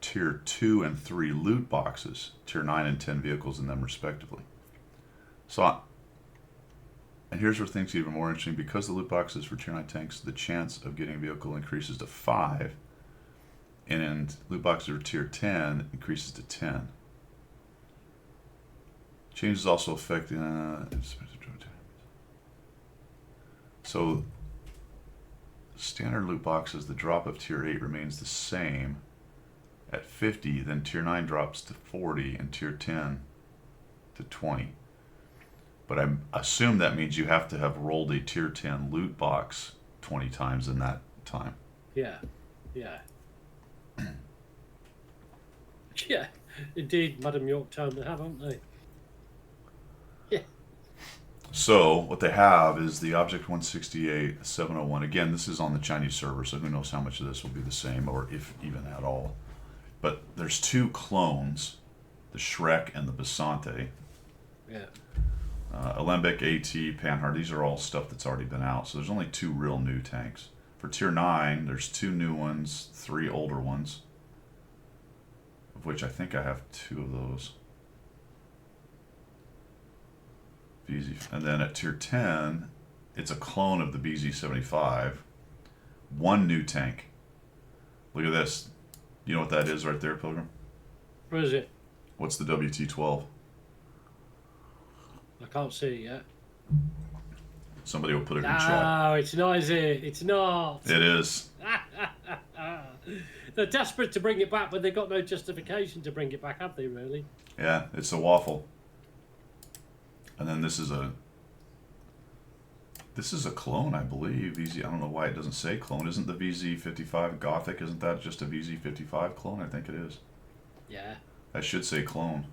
[SPEAKER 1] tier 2 and 3 loot boxes, tier 9 and 10 vehicles in them respectively. So, and here's where things get even more interesting. Because the loot boxes for tier 9 tanks, the chance of getting a vehicle increases to 5, and loot boxes for tier 10 increases to 10. Changes also affect so standard loot boxes, the drop of tier 8 remains the same at 50, then tier 9 drops to 40 and tier 10 to 20. But I assume that means you have to have rolled a tier 10 loot box 20 times in that time.
[SPEAKER 2] Yeah. Yeah. Yeah. Indeed, Madam Yorktown, they have, haven't they? Yeah.
[SPEAKER 1] So what they have is the Object 168-701. Again, this is on the Chinese server, so who knows how much of this will be the same, or if even at all. But there's 2 clones, the Shrek and the Basante.
[SPEAKER 2] Yeah.
[SPEAKER 1] Alembic, AT, Panhard, these are all stuff that's already been out. So there's only 2 real new tanks. For tier 9, there's 2 new ones, 3 older ones, of which I think I have 2 of those. BZ. And then at tier 10, it's a clone of the BZ-75. 1 new tank. Look at this. You know what that is right there, Pilgrim?
[SPEAKER 2] Where is it?
[SPEAKER 1] What's the WT-12?
[SPEAKER 2] I can't see it yet.
[SPEAKER 1] Somebody will put it in chat.
[SPEAKER 2] No, it's not, is it? It's not.
[SPEAKER 1] It is.
[SPEAKER 2] They're desperate to bring it back, but they've got no justification to bring it back, have they, really?
[SPEAKER 1] Yeah, it's a waffle. And then this is a clone, I believe. VZ, I don't know why it doesn't say clone. Isn't the VZ-55 Gothic? Isn't that just a VZ-55 clone? I think it is.
[SPEAKER 2] Yeah.
[SPEAKER 1] That should say clone.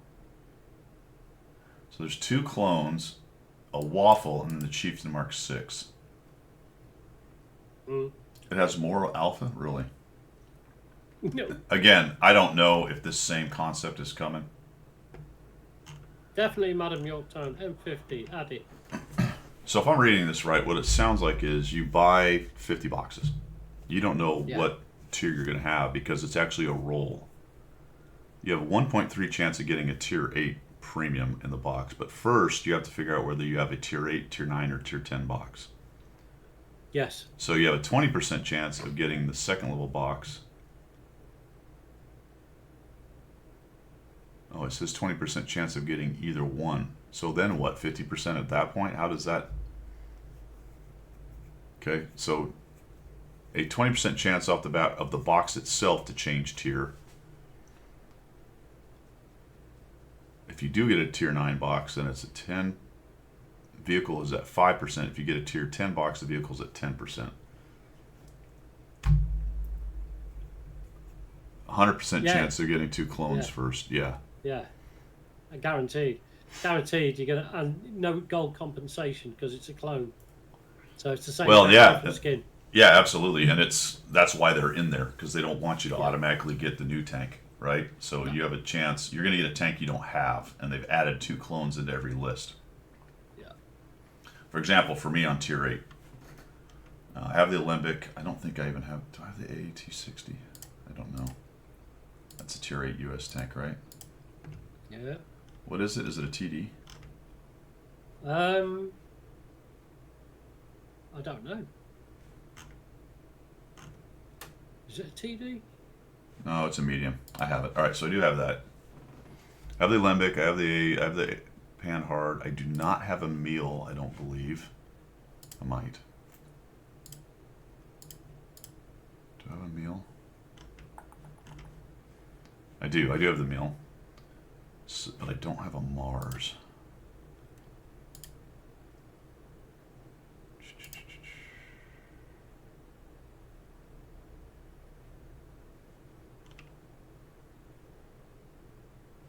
[SPEAKER 1] So there's 2 clones, a waffle, and then the Chieftain Mark 6.
[SPEAKER 2] Mm.
[SPEAKER 1] It has more alpha, really.
[SPEAKER 2] No.
[SPEAKER 1] Again, I don't know if this same concept is coming.
[SPEAKER 2] Definitely Madam Yorktown, M50, add it.
[SPEAKER 1] So if I'm reading this right, what it sounds like is you buy 50 boxes. You don't know what tier you're going to have because it's actually a roll. You have a 1.3 chance of getting a tier 8 premium in the box, but first you have to figure out whether you have a tier 8, tier 9, or tier 10 box.
[SPEAKER 2] Yes.
[SPEAKER 1] So you have a 20% chance of getting the second level box. Oh, it says 20% chance of getting either one. So then what, 50% at that point? How does that... Okay, so a 20% chance off the bat of the box itself to change tier. If you do get a tier 9 box, then it's a 10. Vehicle is at 5%. If you get a tier 10 box, the vehicle's at 10%. 100% chance of getting 2 clones first. Yeah.
[SPEAKER 2] Yeah. Guaranteed. Guaranteed you're gonna, and no gold compensation because it's a clone. So it's the same skin.
[SPEAKER 1] Yeah, absolutely. And that's why they're in there, because they don't want you to automatically get the new tank, right? So you have a chance, you're going to get a tank you don't have, and they've added 2 clones into every list.
[SPEAKER 2] Yeah.
[SPEAKER 1] For example, for me on tier 8, I have the Alembic. I don't think I even have, do I have the AAT-60? I don't know. That's a tier 8 US tank, right?
[SPEAKER 2] Yeah.
[SPEAKER 1] What is it? Is it a TD?
[SPEAKER 2] I don't know. Is it a TD?
[SPEAKER 1] No, it's a medium. I have it. All right, so I do have that. I have the Alembic. I have the Panhard. I do not have a meal. I don't believe. I might. Do I have a meal? I do. I do have the meal. So, but I don't have a Mars.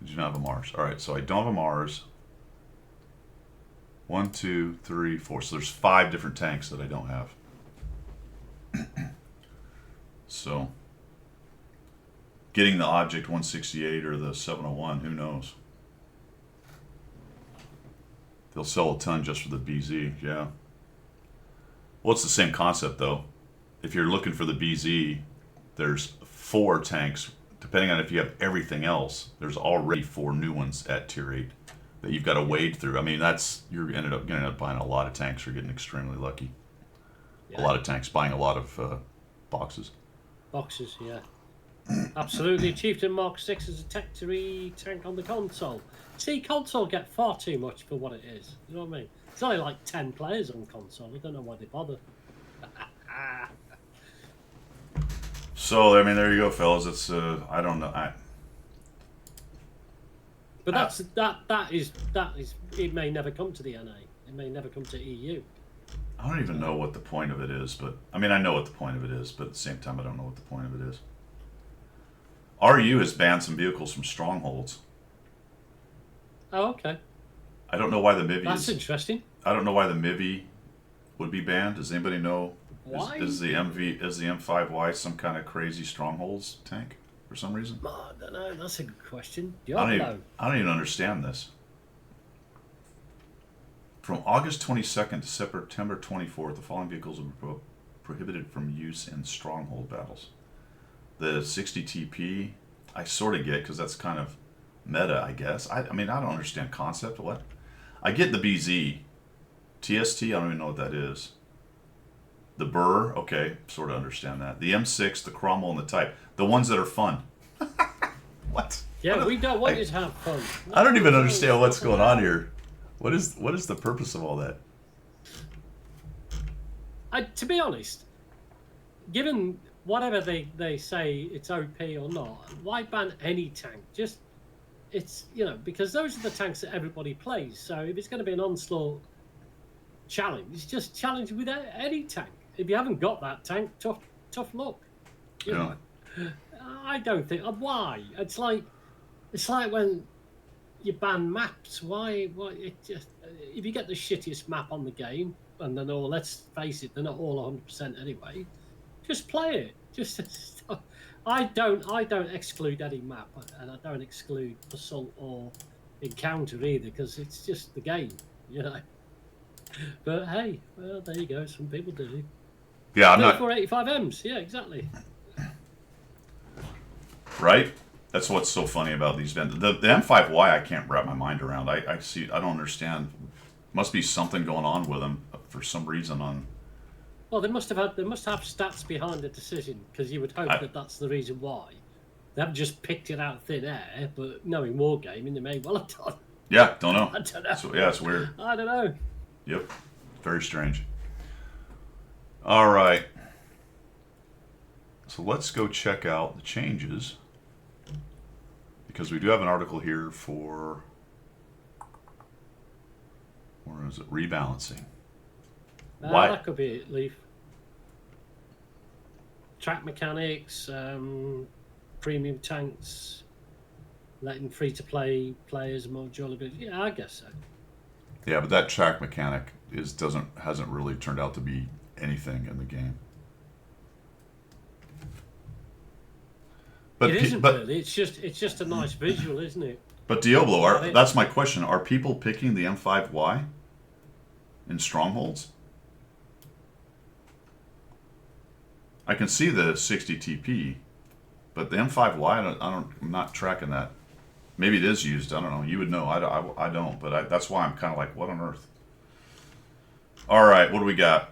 [SPEAKER 1] I do not have a Mars. All right, so I don't have a Mars. 1, 2, 3, 4. So there's 5 different tanks that I don't have. So getting the Object 168 or the 701, who knows? They'll sell a ton just for the BZ, yeah. Well, it's the same concept though. If you're looking for the BZ, there's 4 tanks. Depending on if you have everything else, there's already 4 new ones at tier 8 that you've got to wade through. I mean, you're ended up buying a lot of tanks. You're getting extremely lucky. Yeah. A lot of tanks, buying a lot of boxes.
[SPEAKER 2] Boxes, yeah. Absolutely. Chieftain Mark 6 is a Tech 3 tank on the console. See, console get far too much for what it is. You know what I mean? It's only like 10 players on console. I don't know why they bother.
[SPEAKER 1] So, I mean, there you go, fellas. It's, I don't know.
[SPEAKER 2] But that is, it may never come to the NA. It may never come to EU.
[SPEAKER 1] I don't even know what the point of it is, but, I mean, I know what the point of it is, but at the same time, I don't know what the point of it is. RU has banned some vehicles from strongholds.
[SPEAKER 2] Oh, okay.
[SPEAKER 1] I don't know why the Mivi
[SPEAKER 2] That's interesting.
[SPEAKER 1] I don't know why the Mivi would be banned. Does anybody know?
[SPEAKER 2] Why?
[SPEAKER 1] Is the M5Y some kind of crazy strongholds tank for some reason?
[SPEAKER 2] I don't know. That's a good question.
[SPEAKER 1] I don't even understand this. From August 22nd to September 24th, the following vehicles will be prohibited from use in stronghold battles. The 60 TP, I sort of get because that's kind of meta, I guess. I mean, I don't understand concept. What? I get the BZ. TST, I don't even know what that is. The Burr, okay, sort of understand that. The M6, the Cromwell, and the Type. The ones that are fun. What?
[SPEAKER 2] Yeah, we don't want you to have fun.
[SPEAKER 1] I don't even understand what's going on here. What is the purpose of all that?
[SPEAKER 2] To be honest, given whatever they say it's OP or not, why ban any tank? Just, it's, you know, because those are the tanks that everybody plays. So if it's going to be an onslaught challenge, just challenge with any tank. If you haven't got that tank, tough luck. You know? I don't think. Why? It's like when you ban maps. Why? It just, if you get the shittiest map on the game, and then all, let's face it, they're not all 100% anyway. Just play it. Just I don't exclude any map, and I don't exclude assault or encounter either, because it's just the game, you know. But hey, well, there you go. Some people do.
[SPEAKER 1] Yeah, I'm not.
[SPEAKER 2] 485Ms. Yeah, exactly.
[SPEAKER 1] Right? That's what's so funny about these events. The M5Y, I can't wrap my mind around. I don't understand. Must be something going on with them for some reason on.
[SPEAKER 2] Well, they must have stats behind the decision, because you would hope that that's the reason why. They haven't just picked it out of thin air, but knowing Wargaming, they may well have done.
[SPEAKER 1] Yeah, don't know.
[SPEAKER 2] I don't know.
[SPEAKER 1] So, yeah, it's weird.
[SPEAKER 2] I don't know.
[SPEAKER 1] Yep. Very strange. All right. So let's go check out the changes, because we do have an article here for, where is it? Rebalancing. Why?
[SPEAKER 2] That could be it, Leaf. Track mechanics, premium tanks, letting free-to-play players more jolly. Yeah, I guess so.
[SPEAKER 1] Yeah, but that track mechanic hasn't really turned out to be anything in the game. But
[SPEAKER 2] it isn't really. It's just a nice visual, isn't it?
[SPEAKER 1] But Diablo, that's my question. Are people picking the M5Y in strongholds? I can see the 60 TP, but the M5Y, I'm not tracking that. Maybe it is used. I don't know. You would know. I don't. But that's why I'm kind of like, what on earth? All right, what do we got?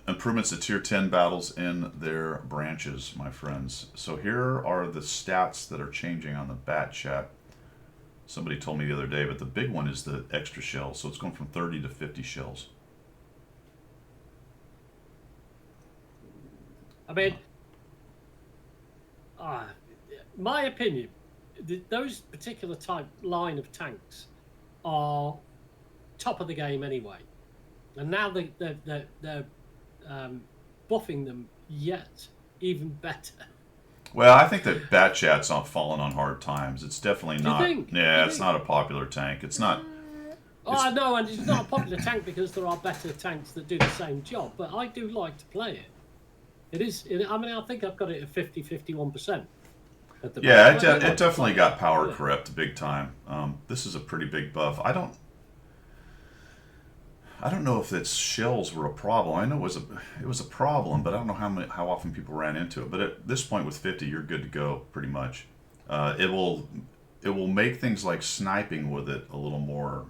[SPEAKER 1] improvements to tier 10 battles in their branches, my friends. So here are the stats that are changing on the bat chat. Somebody told me the other day, but the big one is the extra shells. So it's going from 30 to 50 shells.
[SPEAKER 2] I mean, my opinion, those particular type line of tanks are top of the game anyway, and now they're buffing them yet even better.
[SPEAKER 1] Well, I think that bat chat's not falling on hard times. It's definitely
[SPEAKER 2] Do you
[SPEAKER 1] not.
[SPEAKER 2] think?
[SPEAKER 1] Yeah,
[SPEAKER 2] Do you
[SPEAKER 1] it's
[SPEAKER 2] think?
[SPEAKER 1] not a popular tank. It's not.
[SPEAKER 2] Oh, no, and it's not a popular tank because there are better tanks that do the same job, but I do like to play it. I mean, I think I've got it at 50-51%.
[SPEAKER 1] Yeah, it definitely got power crept big time. This is a pretty big buff. I don't know if its shells were a problem. I know it was a problem, but I don't know how often people ran into it. But at this point with 50, you're good to go pretty much. It will make things like sniping with it a little more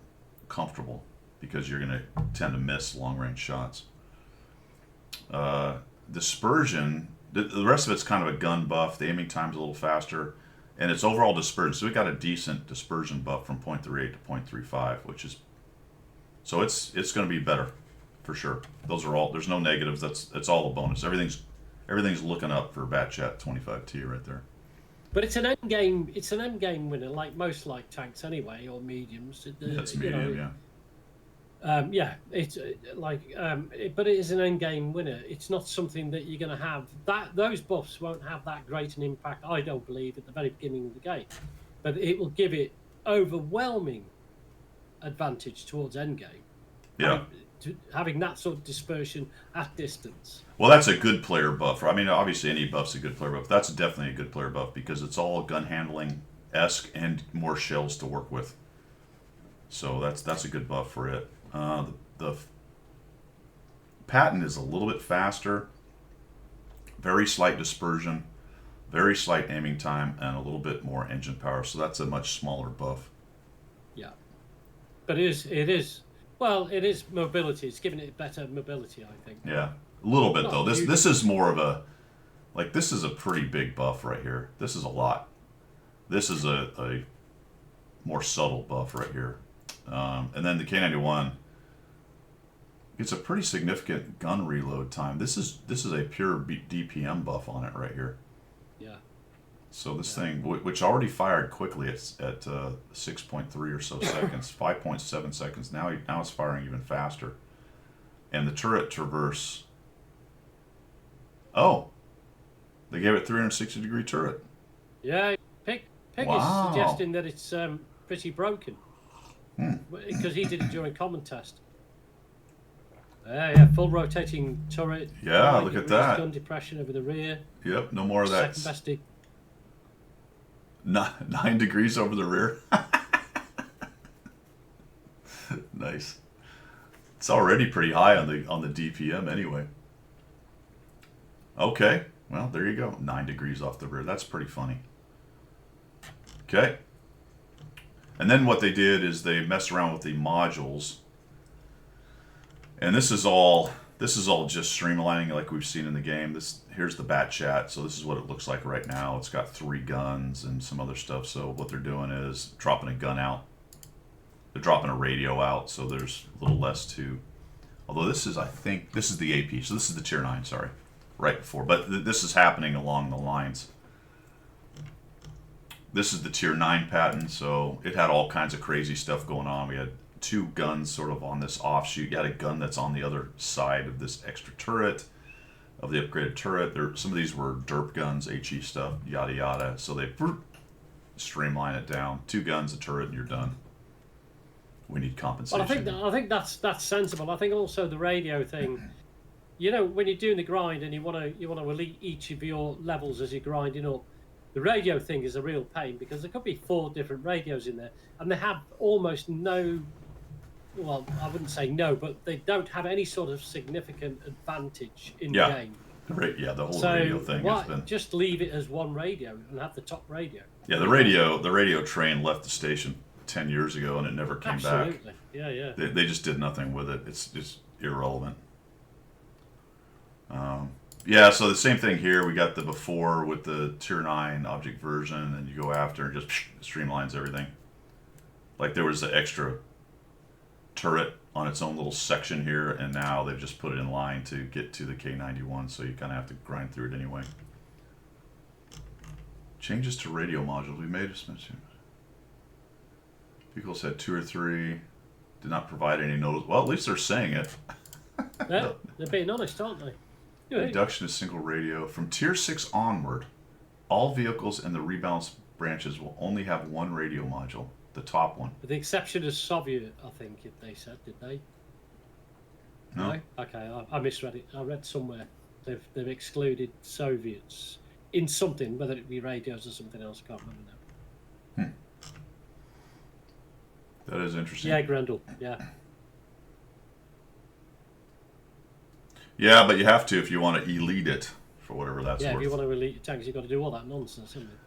[SPEAKER 1] comfortable because you're going to tend to miss long range shots. Dispersion, the rest of it's kind of a gun buff. The aiming time's a little faster, and it's overall dispersion. So we got a decent dispersion buff from 0.38 to 0.35, which is so it's going to be better for sure. Those are all. There's no negatives. It's all a bonus. Everything's looking up for Bat Chat 25T right there.
[SPEAKER 2] But it's an end game. It's an end game winner, like most light tanks anyway, or mediums.
[SPEAKER 1] That's medium, yeah.
[SPEAKER 2] Yeah, it's but it is an end game winner. It's not something that you're going to have. Those buffs won't have that great an impact, I don't believe, at the very beginning of the game. But it will give it overwhelming advantage towards end game.
[SPEAKER 1] Yeah.
[SPEAKER 2] Having that sort of dispersion at distance.
[SPEAKER 1] Well, that's a good player buff. I mean, obviously any buff's a good player buff. That's definitely a good player buff because it's all gun handling-esque and more shells to work with. So that's a good buff for it. The Patton is a little bit faster, very slight dispersion, very slight aiming time, and a little bit more engine power. So that's a much smaller buff.
[SPEAKER 2] Yeah, but it is mobility. It's giving it better mobility, I think.
[SPEAKER 1] Yeah, a little bit though. This is more of a this is a pretty big buff right here. This is a lot. This is a more subtle buff right here, and then the K91. It's a pretty significant gun reload time. This is a pure DPM buff on it right here.
[SPEAKER 2] Yeah.
[SPEAKER 1] So this thing, which already fired quickly at 6.3 or so seconds, 5.7 seconds. Now it's firing even faster. And the turret traverse. Oh, they gave it 360-degree turret.
[SPEAKER 2] Yeah, Pig
[SPEAKER 1] Wow.
[SPEAKER 2] is suggesting that it's pretty broken because he did it during common test. Yeah, full rotating turret.
[SPEAKER 1] Yeah, look at that.
[SPEAKER 2] Gun depression over the rear.
[SPEAKER 1] Yep, no more of that.
[SPEAKER 2] Second best.
[SPEAKER 1] 9 degrees over the rear. Nice. It's already pretty high on the DPM anyway. Okay, well there you go. 9 degrees off the rear. That's pretty funny. Okay. And then what they did is they messed around with the modules. And this is all just streamlining like we've seen in the game. Here's the Bat Chat, so this is what it looks like right now. It's got 3 guns and some other stuff. So what they're doing is dropping a gun out. They're dropping a radio out, so there's a little less to. Although I think this is the AP, so this is the tier 9. Sorry, right before. But this is happening along the lines. This is the tier 9 pattern, so it had all kinds of crazy stuff going on. We had 2 guns sort of on this offshoot. You had a gun that's on the other side of this extra turret, of the upgraded turret. Some of these were derp guns, HE stuff, yada yada. So they streamline it down. 2 guns, a turret, and you're done. We need compensation.
[SPEAKER 2] Well, I think that's sensible. I think also the radio thing. You know, when you're doing the grind and you want to elite each of your levels as you're grinding up, the radio thing is a real pain because there could be 4 different radios in there, and they have almost no. Well, I wouldn't say no, but they don't have any sort of significant advantage in the game.
[SPEAKER 1] The whole radio thing has been.
[SPEAKER 2] Just leave it as one radio and have the top radio.
[SPEAKER 1] Yeah, the radio train left the station 10 years ago and it never came back.
[SPEAKER 2] Absolutely. Yeah.
[SPEAKER 1] They just did nothing with it. It's just irrelevant. Yeah, so the same thing here. We got the before with the tier 9 object version, and you go after and just streamlines everything. Like there was an extra turret on its own little section here, and now they've just put it in line to get to the K91, so you kind of have to grind through it anyway. Changes to radio modules. We made a mention. People said 2 or 3 did not provide any notice. Well, at least they're saying it.
[SPEAKER 2] Yeah, they're being honest, aren't they? Good.
[SPEAKER 1] Reduction to single radio. From tier 6 onward, all vehicles in the rebalance branches will only have one radio module, the top one.
[SPEAKER 2] With the exception of Soviet, I think they said, did they?
[SPEAKER 1] No?
[SPEAKER 2] Okay, I misread it. I read somewhere they've excluded Soviets in something, whether it be radios or something else. I can't remember now.
[SPEAKER 1] That is interesting.
[SPEAKER 2] Yeah, Grendel. Yeah.
[SPEAKER 1] Yeah, but you have to if you want to elite it for whatever that's
[SPEAKER 2] Yeah,
[SPEAKER 1] worth.
[SPEAKER 2] if you want to elite your tanks, you've got to do all that nonsense, haven't you?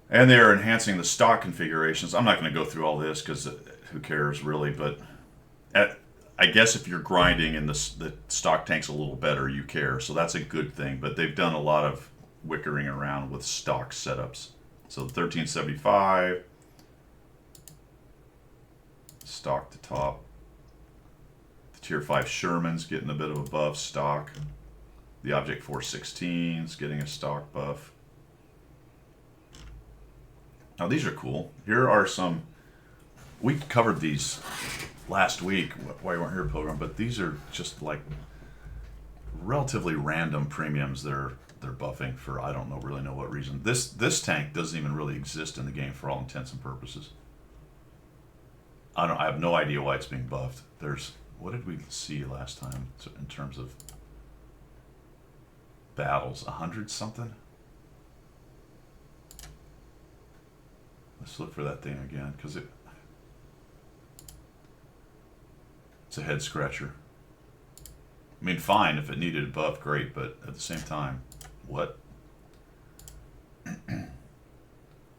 [SPEAKER 1] And they're enhancing the stock configurations. I'm not going to go through all this because who cares really, but I guess if you're grinding and the stock tank's a little better, you care. So that's a good thing. But they've done a lot of wickering around with stock setups. So 1375, stock to top. The tier 5 Sherman's getting a bit of a buff stock. The Object 416's getting a stock buff. Now these are cool. Here are some. We covered these last week while you weren't here, Pilgrim, but these are just like relatively random premiums they're buffing for I don't really know what reason. This tank doesn't even really exist in the game for all intents and purposes. I have no idea why it's being buffed. What did we see last time in terms of battles? 100 something? Let's look for that thing again, because it's a head scratcher. I mean, fine, if it needed a buff, great, but at the same time, what? I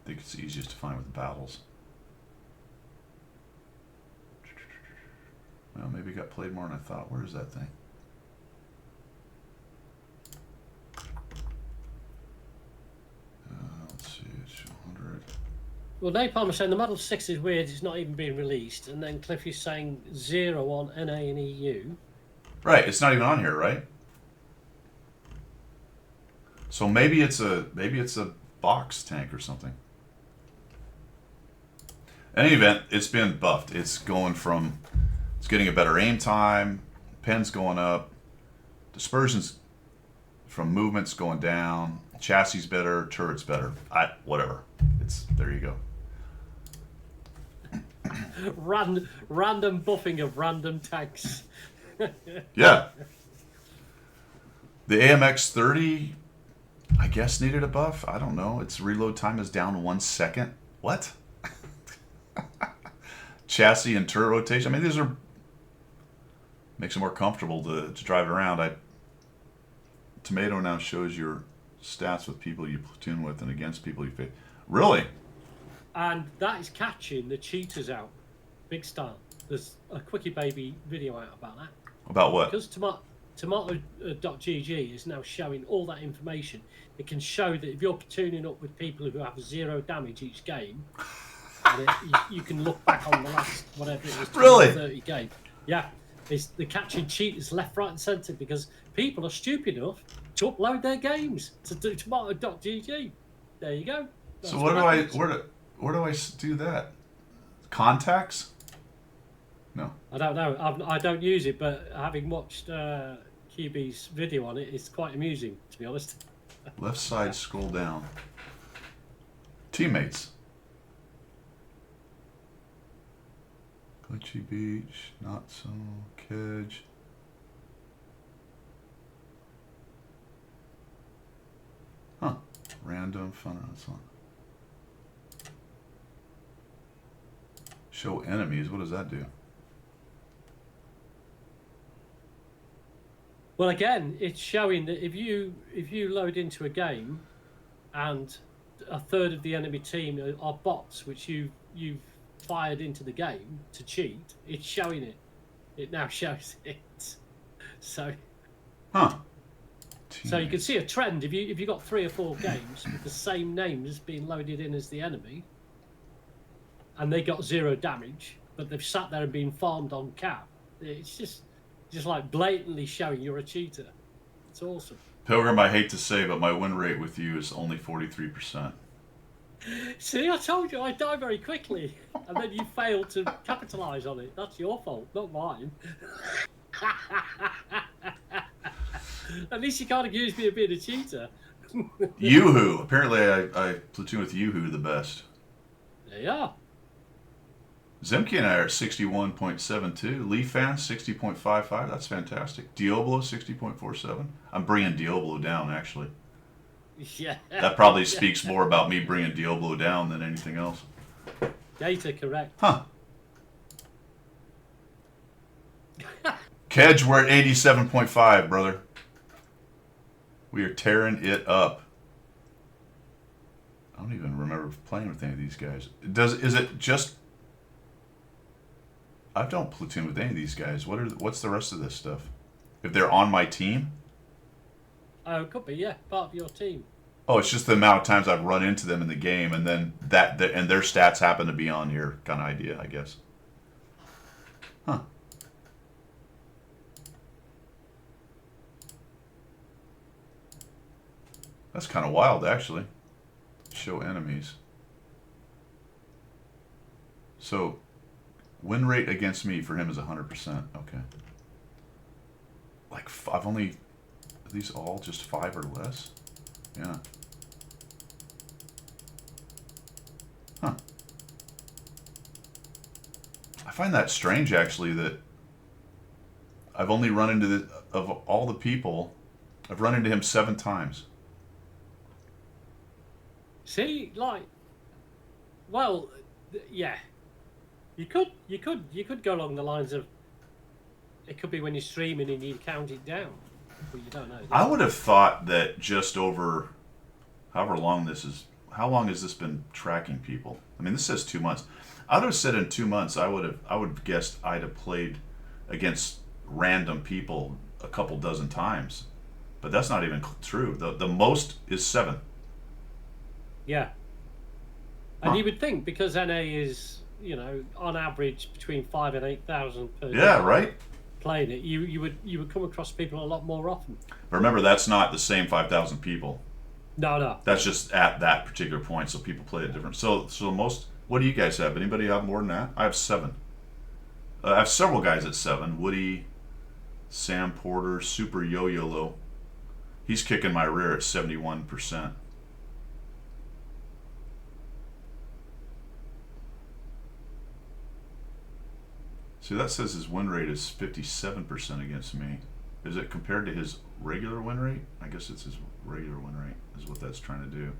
[SPEAKER 1] think it's the easiest to find with battles. Well, maybe it got played more than I thought. Where is that thing? Let's see, it's 100.
[SPEAKER 2] Well, Napalm is saying the Model 6 is weird, it's not even being released, and then Cliff is saying 0 on NA and EU.
[SPEAKER 1] Right, it's not even on here, right? So maybe it's a box tank or something. In any event, it's been buffed. It's getting a better aim time, pen's going up, dispersion's from movement's going down, chassis better, turret's better. Whatever. There you go.
[SPEAKER 2] Random buffing of random tanks.
[SPEAKER 1] Yeah. The AMX 30, I guess, needed a buff. I don't know. Its reload time is down 1 second. What? Chassis and turret rotation. I mean, these makes it more comfortable to drive around. Tomato now shows your stats with people you platoon with and against people you face. Really?
[SPEAKER 2] And that is catching the cheaters out. Big style. There's a Quickie Baby video out about that.
[SPEAKER 1] About what?
[SPEAKER 2] Because Tomato.gg is now showing all that information. It can show that if you're platooning up with people who have 0 damage each game, and you can look back on the last, whatever it was, 20
[SPEAKER 1] really?
[SPEAKER 2] 30 game. Yeah. They're catching cheaters left, right and centre because people are stupid enough to upload their games to Tomato.gg. There you go. That's
[SPEAKER 1] So where do I do that? Contacts? No.
[SPEAKER 2] I don't know. I don't use it, but having watched QB's video on it, it's quite amusing, to be honest.
[SPEAKER 1] Left side, scroll down. Teammates. Glitchy Beach, not so Kedge. Huh. Random fun. That's one. Show enemies. What does that do?
[SPEAKER 2] Well, again, it's showing that if you load into a game, and a third of the enemy team are bots, which you've fired into the game to cheat, it's showing it. It now shows it. So.
[SPEAKER 1] Huh.
[SPEAKER 2] So you can see a trend if you got 3 or 4 games with the same names being loaded in as the enemy, and they got 0 damage, but they've sat there and been farmed on cap. It's just like blatantly showing you're a cheater. It's awesome.
[SPEAKER 1] Pilgrim, I hate to say, but my win rate with you is only 43%.
[SPEAKER 2] See, I told you I die very quickly, and then you fail to capitalise on it. That's your fault, not mine. At least you can't accuse me of being a cheater.
[SPEAKER 1] Yoo-hoo. Apparently, I platoon with Yoo-hoo the best.
[SPEAKER 2] There you are.
[SPEAKER 1] Zemke and I are at 61.72. Lee Fan 60.55. That's fantastic. Diablo 60.47. I'm bringing Diablo down, actually.
[SPEAKER 2] Yeah.
[SPEAKER 1] That probably speaks more about me bringing Diablo down than anything else.
[SPEAKER 2] Data correct.
[SPEAKER 1] Huh. Kedge, we're at 87.5, brother. We are tearing it up. I don't even remember playing with any of these guys. Is it just... I don't platoon with any of these guys. What's the rest of this stuff? If they're on my team?
[SPEAKER 2] Oh, it could be, yeah. Part of your team.
[SPEAKER 1] Oh, it's just the amount of times I've run into them in the game, and then and their stats happen to be on here, kind of idea, I guess. Huh. That's kind of wild, actually. Show enemies. So, win rate against me for him is 100%. Okay. Like, I've only... Are these all just 5 or less? Yeah. Huh. I find that strange, actually, that I've only run into of all the people, I've run into him 7 times.
[SPEAKER 2] See, like, well, yeah. You could go along the lines of it could be when you're streaming and you count it down, but you don't know.
[SPEAKER 1] I would have thought that just over however long this is, how long has this been tracking people? I mean, this says 2 months. I would have said in 2 months, I would have guessed I'd have played against random people a couple dozen times, but that's not even true. The most is 7.
[SPEAKER 2] Yeah. And
[SPEAKER 1] Huh.
[SPEAKER 2] you would think because NA is, on average between 5 and 8,000 per day
[SPEAKER 1] Yeah, right.
[SPEAKER 2] playing it, you would come across people a lot more often.
[SPEAKER 1] But remember, that's not the same 5,000 people.
[SPEAKER 2] No.
[SPEAKER 1] That's just at that particular point, so people play it different. So most. What do you guys have? Anybody have more than that? I have 7. I have several guys at 7. Woody, Sam Porter, Super Yo-Yo-Lo. He's kicking my rear at 71%. See, that says his win rate is 57% against me. Is it compared to his regular win rate? I guess it's his regular win rate is what that's trying to do.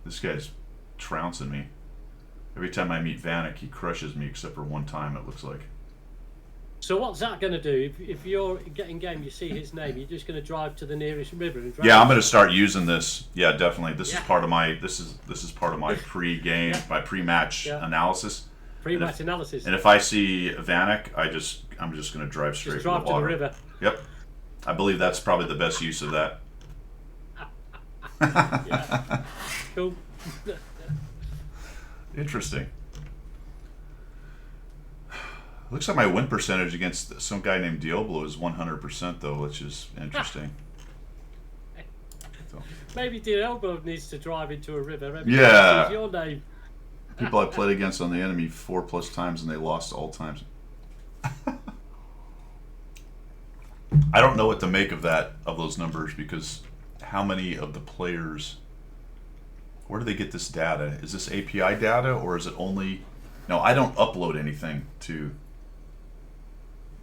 [SPEAKER 1] This guy's trouncing me. Every time I meet Vanek, he crushes me except for one time, it looks like.
[SPEAKER 2] So what's that going to do? If you're getting game, you see his name, you're just going to drive to the nearest river and drive.
[SPEAKER 1] Yeah, I'm going to start using this. Yeah, definitely. This is part of my this is part of my pre-game, my pre-match analysis.
[SPEAKER 2] Pre-match analysis.
[SPEAKER 1] And if I see Vanek, I'm just going to drive straight
[SPEAKER 2] just drive
[SPEAKER 1] to the water.
[SPEAKER 2] to the river.
[SPEAKER 1] Yep. I believe that's probably the best use of that.
[SPEAKER 2] Yeah. Cool.
[SPEAKER 1] Interesting. Looks like my win percentage against some guy named Diablo is 100% though, which is interesting. So,
[SPEAKER 2] Maybe Diablo needs to drive into a river. Every
[SPEAKER 1] Yeah.
[SPEAKER 2] time he sees your name.
[SPEAKER 1] people I played against on the enemy 4+ times and they lost all times. I don't know what to make of those numbers, because how many of the players, where do they get this data? Is this API data, or is it only... No, I don't upload anything to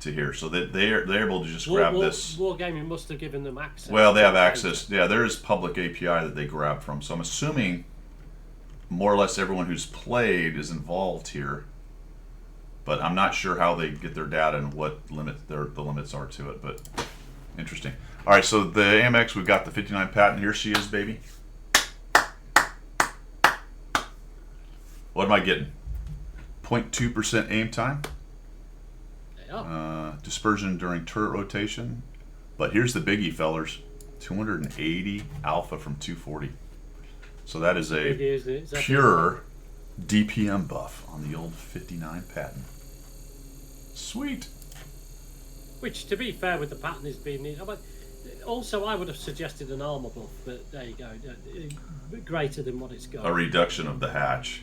[SPEAKER 1] here, so that they're able to just grab this.
[SPEAKER 2] Wargaming must have given them access.
[SPEAKER 1] Well, they have access. Yeah, there is public API that they grab from, so I'm assuming more or less everyone who's played is involved here, but I'm not sure how they get their data and what the limits are to it, but interesting. All right, so the AMX, we've got the 59 patent. Here she is, baby. What am I getting? 0.2% aim time.
[SPEAKER 2] Yeah.
[SPEAKER 1] Dispersion during turret rotation. But here's the biggie, fellers. 280 alpha from 240. So that is
[SPEAKER 2] Big,
[SPEAKER 1] a
[SPEAKER 2] isn't it? Is that
[SPEAKER 1] pure DPM buff on the old 59 patent. Sweet.
[SPEAKER 2] Which, to be fair, with the pattern is being. Also, I would have suggested an armor buff, but there you go. Greater than what it's got.
[SPEAKER 1] A reduction of the hatch.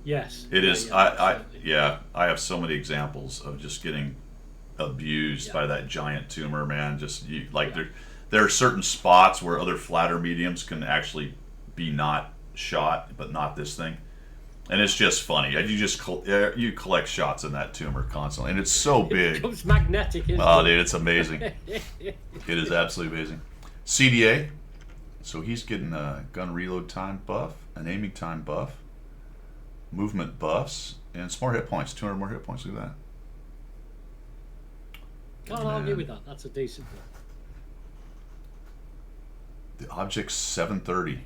[SPEAKER 2] Yes.
[SPEAKER 1] It is.
[SPEAKER 2] Absolutely.
[SPEAKER 1] I have so many examples of just getting abused by that giant tumor, man. Just there are certain spots where other flatter mediums can actually be not shot, but not this thing. And it's just funny. You collect shots in that tumor constantly, and it's so
[SPEAKER 2] It
[SPEAKER 1] big.
[SPEAKER 2] becomes magnetic, isn't
[SPEAKER 1] Oh,
[SPEAKER 2] it?
[SPEAKER 1] dude, it's amazing. It is absolutely amazing. CDA, so he's getting a gun reload time buff, an aiming time buff, movement buffs, and some more hit points. 200 more hit points. Look at that.
[SPEAKER 2] Can't argue with that. That's a decent one.
[SPEAKER 1] The object's 730.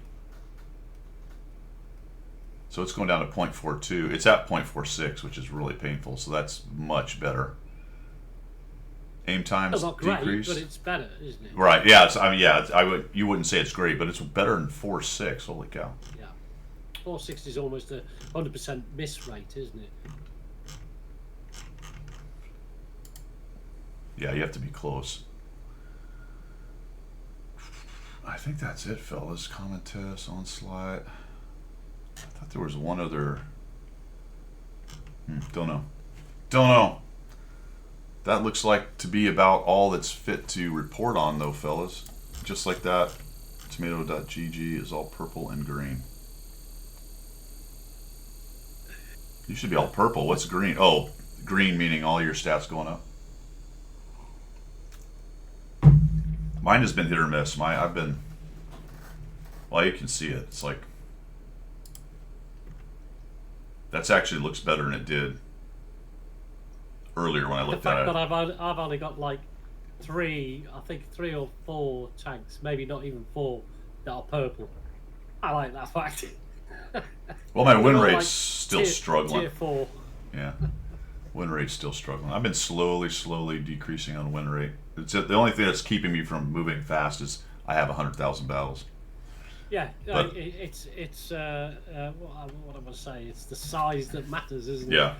[SPEAKER 1] So it's going down to 0.42. It's at 0.46, which is really painful. So that's much better. Aim times
[SPEAKER 2] It's not great,
[SPEAKER 1] decreased.
[SPEAKER 2] but it's better, isn't it?
[SPEAKER 1] Right. Yeah. You wouldn't say it's great, but it's better than 4.6. Holy cow.
[SPEAKER 2] Yeah. 460 is almost a 100% miss rate, isn't it?
[SPEAKER 1] Yeah, you have to be close. I think that's it, fellas. Comment test, onslaught. I thought there was one other. Don't know. That looks like to be about all that's fit to report on, though, fellas. Just like that, tomato.gg is all purple and green. You should be all purple. What's green? Oh, green meaning all your stats going up. Mine has been hit or miss. Well, you can see it. It's like, that's actually looks better than it did earlier when I
[SPEAKER 2] The
[SPEAKER 1] looked
[SPEAKER 2] fact
[SPEAKER 1] at
[SPEAKER 2] that
[SPEAKER 1] it.
[SPEAKER 2] I've only got like three or four tanks, maybe not even four, that are purple. I like that fact.
[SPEAKER 1] Well, my win
[SPEAKER 2] They're all
[SPEAKER 1] rate's
[SPEAKER 2] like
[SPEAKER 1] still struggling.
[SPEAKER 2] Tier 4.
[SPEAKER 1] Yeah, win rate's still struggling. I've been slowly decreasing on win rate. It's the only thing that's keeping me from moving fast is I have 100,000 battles.
[SPEAKER 2] Yeah,
[SPEAKER 1] But-
[SPEAKER 2] it's what I want to say. It's the size that matters, isn't it?
[SPEAKER 1] Yeah,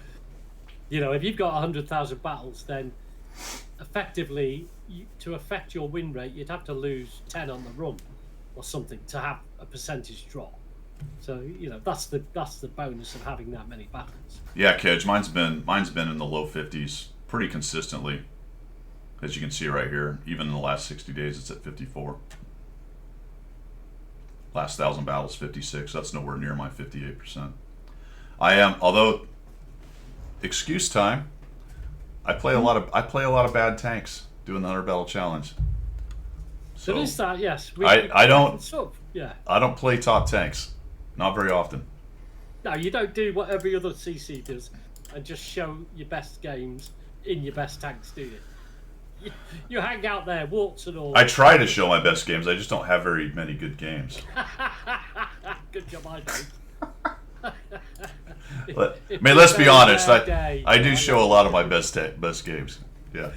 [SPEAKER 2] You know, if you've got 100,000 battles, then effectively, to affect your win rate, you'd have to lose 10 on the run or something to have a percentage drop. So you know that's the bonus of having that many battles.
[SPEAKER 1] yeah, Kedge. Mine's been in the low 50s pretty consistently, as you can see right here. Even in the last 60 days, it's at 54. Last 1,000 battles, 56. That's nowhere near my 58%. Although excuse time. I play a lot of bad tanks doing the 100 battle challenge.
[SPEAKER 2] So
[SPEAKER 1] So
[SPEAKER 2] is that yes?
[SPEAKER 1] I don't
[SPEAKER 2] Yeah.
[SPEAKER 1] I don't play top tanks, not very often.
[SPEAKER 2] No, you don't do what every other CC does and just show your best games in your best tanks, do you? You hang out there, warts and all.
[SPEAKER 1] I try to show my best games. I just don't have very many good games.
[SPEAKER 2] Good job, I don't.
[SPEAKER 1] But, I
[SPEAKER 2] If
[SPEAKER 1] mean,
[SPEAKER 2] it's
[SPEAKER 1] let's
[SPEAKER 2] a
[SPEAKER 1] be
[SPEAKER 2] very
[SPEAKER 1] honest.
[SPEAKER 2] bad day,
[SPEAKER 1] I do
[SPEAKER 2] I
[SPEAKER 1] show a
[SPEAKER 2] know.
[SPEAKER 1] lot of my best games. Yeah.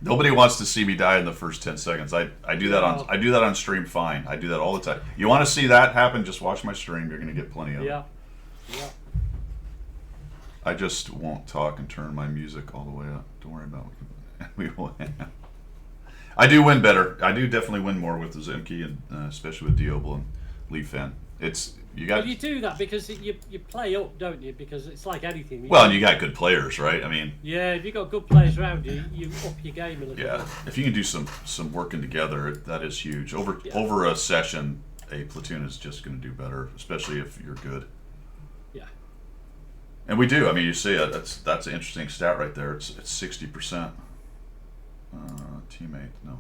[SPEAKER 1] Nobody wants to see me die in the first 10 seconds. I do that on stream fine. I do that all the time. You want to see that happen? Just watch my stream. You're going to get plenty of it.
[SPEAKER 2] Yeah. Yeah.
[SPEAKER 1] I just won't talk and turn my music all the way up. Don't worry about it. We will. I do win better. I do definitely win more with the Zemke, and especially with Diablo and Leaf Fan. You got
[SPEAKER 2] Well, you do that because you play up, don't you? Because it's like anything.
[SPEAKER 1] and you got good players, right? I mean,
[SPEAKER 2] Yeah, if you've got good players around you, you up your game a little
[SPEAKER 1] yeah.
[SPEAKER 2] bit.
[SPEAKER 1] If you can do some working together, that is huge. Over a session, a platoon is just going to do better, especially if you're good.
[SPEAKER 2] Yeah.
[SPEAKER 1] And we do. I mean, you see it. That's an interesting stat right there. It's 60%. Teammate, no.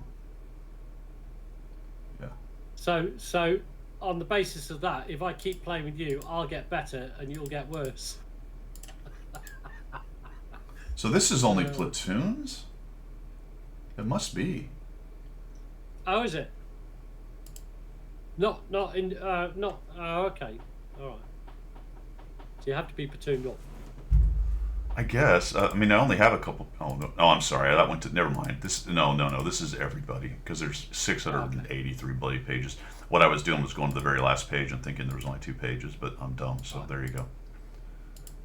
[SPEAKER 1] Yeah.
[SPEAKER 2] So on the basis of that, if I keep playing with you, I'll get better and you'll get worse.
[SPEAKER 1] So this is only platoons? It must be.
[SPEAKER 2] Oh, is it? Not in not. Oh, okay. All right. So you have to be platooned up.
[SPEAKER 1] I guess. I mean, I only have a couple. Oh no, I'm sorry. That went to. Never mind. This no. This is everybody because there's 683 bloody pages. What I was doing was going to the very last page and thinking there was only 2 pages, but I'm dumb. So there you go.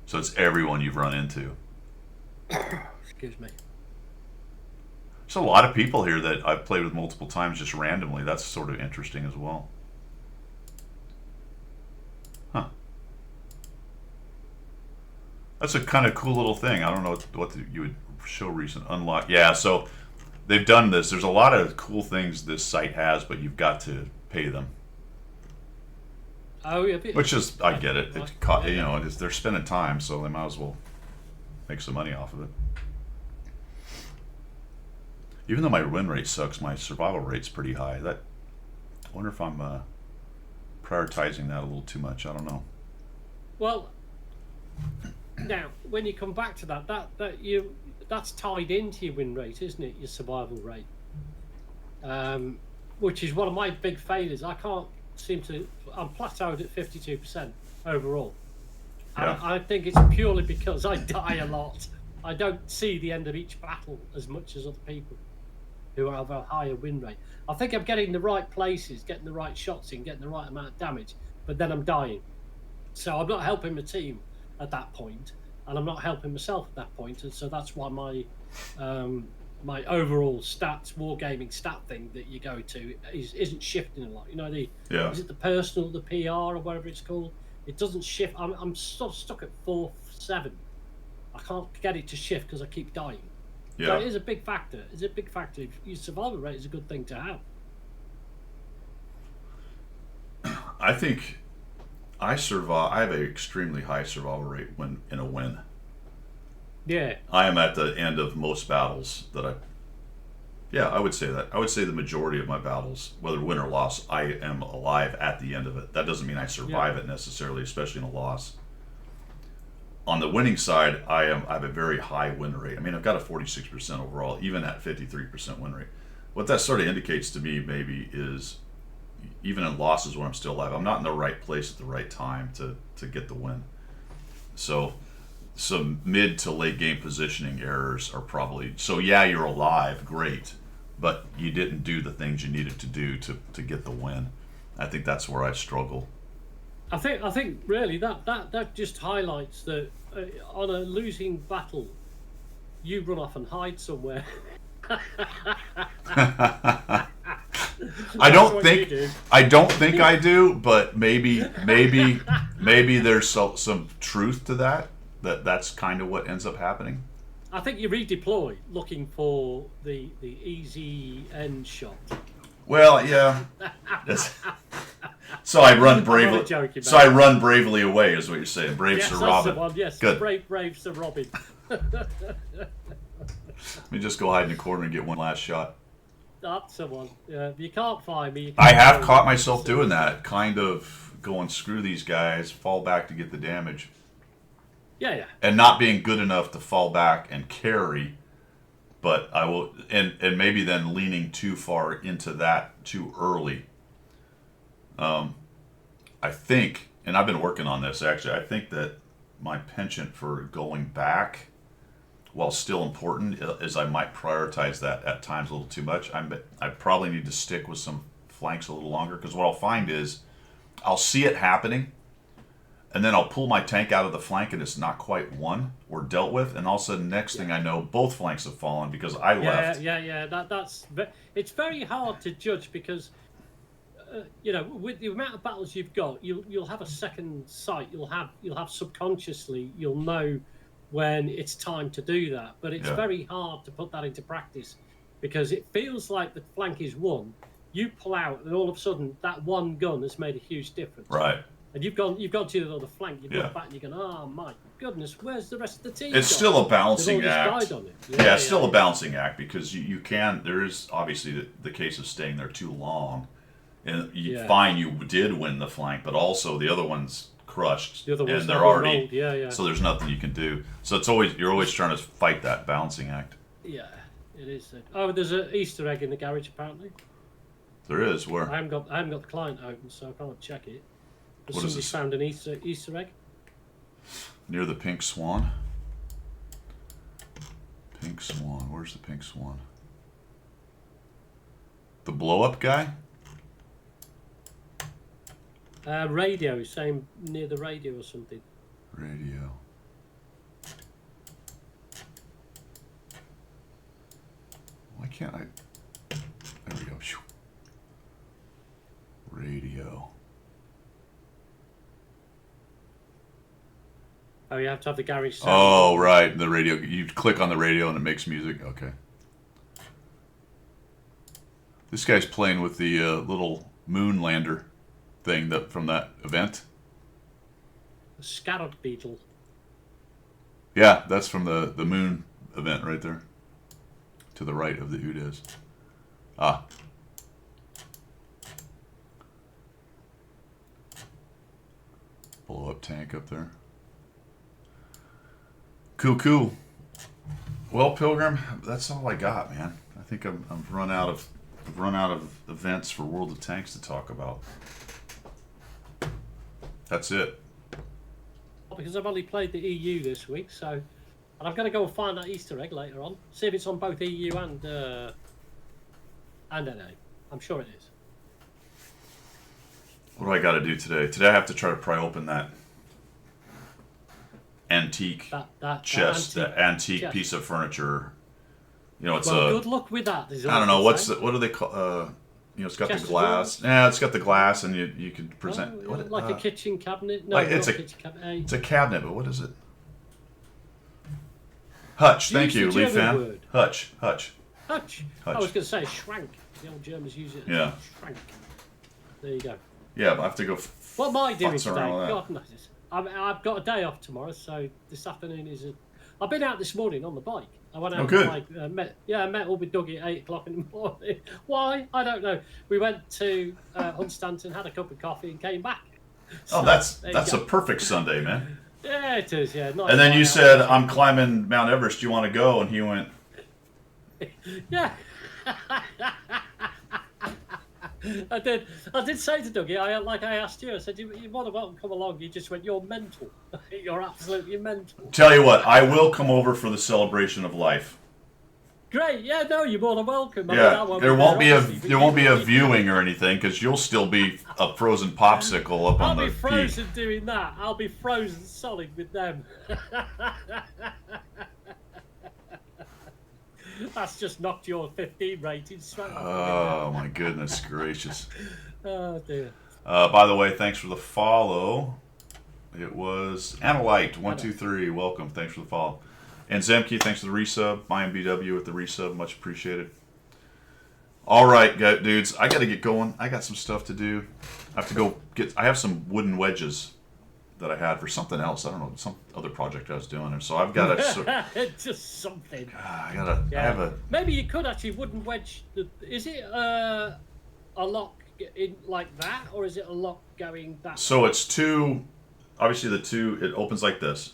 [SPEAKER 1] So it's everyone you've run into.
[SPEAKER 2] Excuse me.
[SPEAKER 1] There's a lot of people here that I've played with multiple times just randomly. That's sort of interesting as well. Huh. That's a kind of cool little thing. I don't know what you would show recent unlock. Yeah, so they've done this. There's a lot of cool things this site has, but you've got to pay them.
[SPEAKER 2] Oh, yeah.
[SPEAKER 1] Which is, I get it. You know, they're spending time, so they might as well make some money off of it. Even though my win rate sucks, my survival rate's pretty high. I wonder if I'm prioritizing that a little too much. I don't know.
[SPEAKER 2] Well, now when you come back to that's tied into your win rate, isn't it? Your survival rate, which is one of my big failures. I can't seem to. I'm plateaued at 52% overall.
[SPEAKER 1] Yeah.
[SPEAKER 2] I think it's purely because I die a lot. I don't see the end of each battle as much as other people who have a higher win rate. I think I'm getting the right places, getting the right shots in, getting the right amount of damage, but then I'm dying. So I'm not helping my team at that point, and I'm not helping myself at that point, and so that's why my my overall stats, wargaming stat thing that you go to isn't shifting a lot. You know, is it the personal, the PR, or whatever it's called? It doesn't shift. I'm sort of stuck at 4-7. I can't get it to shift because I keep dying.
[SPEAKER 1] Yeah.
[SPEAKER 2] So it is a big factor. It's a big factor. Your survival rate is a good thing to have.
[SPEAKER 1] I think I have an extremely high survival rate when in a win.
[SPEAKER 2] Yeah.
[SPEAKER 1] I am at the end of most battles that I would say that. I would say the majority of my battles, whether win or loss, I am alive at the end of it. That doesn't mean I survive it necessarily, especially in a loss. On the winning side, I have a very high win rate. I mean, I've got a 46% overall, even at 53% win rate. What that sort of indicates to me maybe is, even in losses when I'm still alive, I'm not in the right place at the right time to get the win. So some mid to late game positioning errors are probably, so yeah, you're alive, great, but you didn't do the things you needed to do to get the win. I think that's where I struggle.
[SPEAKER 2] I think really that just highlights that on a losing battle, you run off and hide somewhere.
[SPEAKER 1] I don't think I do, but maybe there's some truth to that. That's kind of what ends up happening.
[SPEAKER 2] I think you redeploy looking for the easy end shot.
[SPEAKER 1] Well, yeah. So I run bravely. So I run bravely away, is what you're saying. Brave Sir Robin.
[SPEAKER 2] One, yes,
[SPEAKER 1] good.
[SPEAKER 2] Brave Sir Robin.
[SPEAKER 1] Let me just go hide in the corner and get one last shot.
[SPEAKER 2] That's the one. You can't find me.
[SPEAKER 1] I have caught myself doing that, kind of going screw these guys, fall back to get the damage.
[SPEAKER 2] Yeah.
[SPEAKER 1] And not being good enough to fall back and carry, but I will, and maybe then leaning too far into that too early. I think, and I've been working on this actually, I think that my penchant for going back, while still important, is I might prioritize that at times a little too much. I probably need to stick with some flanks a little longer, because what I'll find is I'll see it happening, and then I'll pull my tank out of the flank and it's not quite won or dealt with, and all of a sudden next thing I know, both flanks have fallen because I left.
[SPEAKER 2] It's very hard to judge because with the amount of battles you've got, you'll have a second sight. You'll have subconsciously, you'll know when it's time to do that, but it's very hard to put that into practice because it feels like the flank is won. You pull out, and all of a sudden that one gun has made a huge difference.
[SPEAKER 1] Right.
[SPEAKER 2] And you've gone to the other flank. You've gone back, and you're going, oh my goodness, where's the rest of the team?
[SPEAKER 1] It's still a balancing
[SPEAKER 2] They've all
[SPEAKER 1] act.
[SPEAKER 2] just died on it.
[SPEAKER 1] It's still a balancing act, because you can. There is obviously the case of staying there too long, and you find you did win the flank, but also the other one's crushed,
[SPEAKER 2] the other one's
[SPEAKER 1] and they're already
[SPEAKER 2] rolled. So
[SPEAKER 1] there's nothing you can do. So you're always trying to fight that balancing act.
[SPEAKER 2] Yeah, it is. Oh, there's an Easter egg in the garage apparently.
[SPEAKER 1] There is. Where?
[SPEAKER 2] I haven't got the client open, so I can't check it. But
[SPEAKER 1] What is
[SPEAKER 2] somebody's
[SPEAKER 1] this?
[SPEAKER 2] found an Easter egg.
[SPEAKER 1] Near the pink swan. Pink Swan. Where's the Pink Swan? The blow up guy?
[SPEAKER 2] Radio, same near the radio or something.
[SPEAKER 1] Radio. Why can't I? There we go. Radio.
[SPEAKER 2] Oh, you have to have the garage sound.
[SPEAKER 1] Oh, right. The radio. You click on the radio and it makes music. Okay. This guy's playing with the little moon lander thing that from that event.
[SPEAKER 2] The Scarab Beetle.
[SPEAKER 1] Yeah, that's from the moon event right there. To the right of the Udes. Ah. Blow up tank up there. Cool. Well, Pilgrim, that's all I got, man. I think I've run out of events for World of Tanks to talk about. That's it.
[SPEAKER 2] Because I've only played the EU this week, so and I'm going to go and find that Easter egg later on. See if it's on both EU and NA. I'm sure it is.
[SPEAKER 1] What do I got to do today? Today I have to try to pry open that antique chest, that antique
[SPEAKER 2] chest.
[SPEAKER 1] piece of furniture. You know, it's
[SPEAKER 2] good luck with that.
[SPEAKER 1] I don't know what do they call? You know, it's got
[SPEAKER 2] Chest
[SPEAKER 1] the glass. Yeah, it's got the glass, and you can present
[SPEAKER 2] like a kitchen cabinet. No,
[SPEAKER 1] it's
[SPEAKER 2] not
[SPEAKER 1] a
[SPEAKER 2] kitchen cabinet.
[SPEAKER 1] It's a cabinet, but what is it? Hutch. Thank you,
[SPEAKER 2] Use the
[SPEAKER 1] Lee
[SPEAKER 2] German
[SPEAKER 1] Fan.
[SPEAKER 2] word.
[SPEAKER 1] Hutch.
[SPEAKER 2] Hutch. I was going to say shrank. The old Germans use it.
[SPEAKER 1] Yeah.
[SPEAKER 2] Shrank. There you go.
[SPEAKER 1] Yeah, but I have to go.
[SPEAKER 2] What am I doing
[SPEAKER 1] futz
[SPEAKER 2] today?
[SPEAKER 1] around with that.
[SPEAKER 2] God knows. I've got a day off tomorrow, so this afternoon is a. I've been out this morning on the bike. I went out on
[SPEAKER 1] good.
[SPEAKER 2] the bike. I met up with Dougie at 8 o'clock in the morning. Why? I don't know. We went to Hunstanton, had a cup of coffee, and came back.
[SPEAKER 1] Oh, that's a perfect Sunday, man.
[SPEAKER 2] Yeah, it is. Yeah. Nice
[SPEAKER 1] And then you
[SPEAKER 2] out.
[SPEAKER 1] said, "I'm climbing Mount Everest. Do you want to go?" And he went,
[SPEAKER 2] Yeah. I did say to Dougie, I asked you, I said, you're more than welcome to come along. You just went, you're mental. You're absolutely mental.
[SPEAKER 1] "Tell you what, I will come over for the celebration of life."
[SPEAKER 2] Great, yeah, no, you're more than welcome. I mean,
[SPEAKER 1] Yeah,
[SPEAKER 2] I
[SPEAKER 1] there won't be a
[SPEAKER 2] obviously, but
[SPEAKER 1] there won't be a
[SPEAKER 2] you-
[SPEAKER 1] viewing or anything because you'll still be a frozen popsicle up
[SPEAKER 2] I'll
[SPEAKER 1] on the
[SPEAKER 2] be frozen
[SPEAKER 1] peak.
[SPEAKER 2] doing that. I'll be frozen solid with them. That's just knocked your 15 rating straight off.
[SPEAKER 1] Oh my goodness gracious!
[SPEAKER 2] Oh dear.
[SPEAKER 1] By the way, thanks for the follow. It was Analyte123. Welcome. Thanks for the follow. And Zemke, thanks for the resub. MyMBW with the resub. Much appreciated. All right, dudes. I got to get going. I got some stuff to do. I have to go get. I have some wooden wedges that I had for something else. I don't know, some other project I was doing. And so I've got to.
[SPEAKER 2] Just something.
[SPEAKER 1] I gotta. I have a.
[SPEAKER 2] Maybe you could actually wooden wedge. Is it a lock in like that, or is it a lock going that?
[SPEAKER 1] So it's two. Obviously, the two. It opens like this.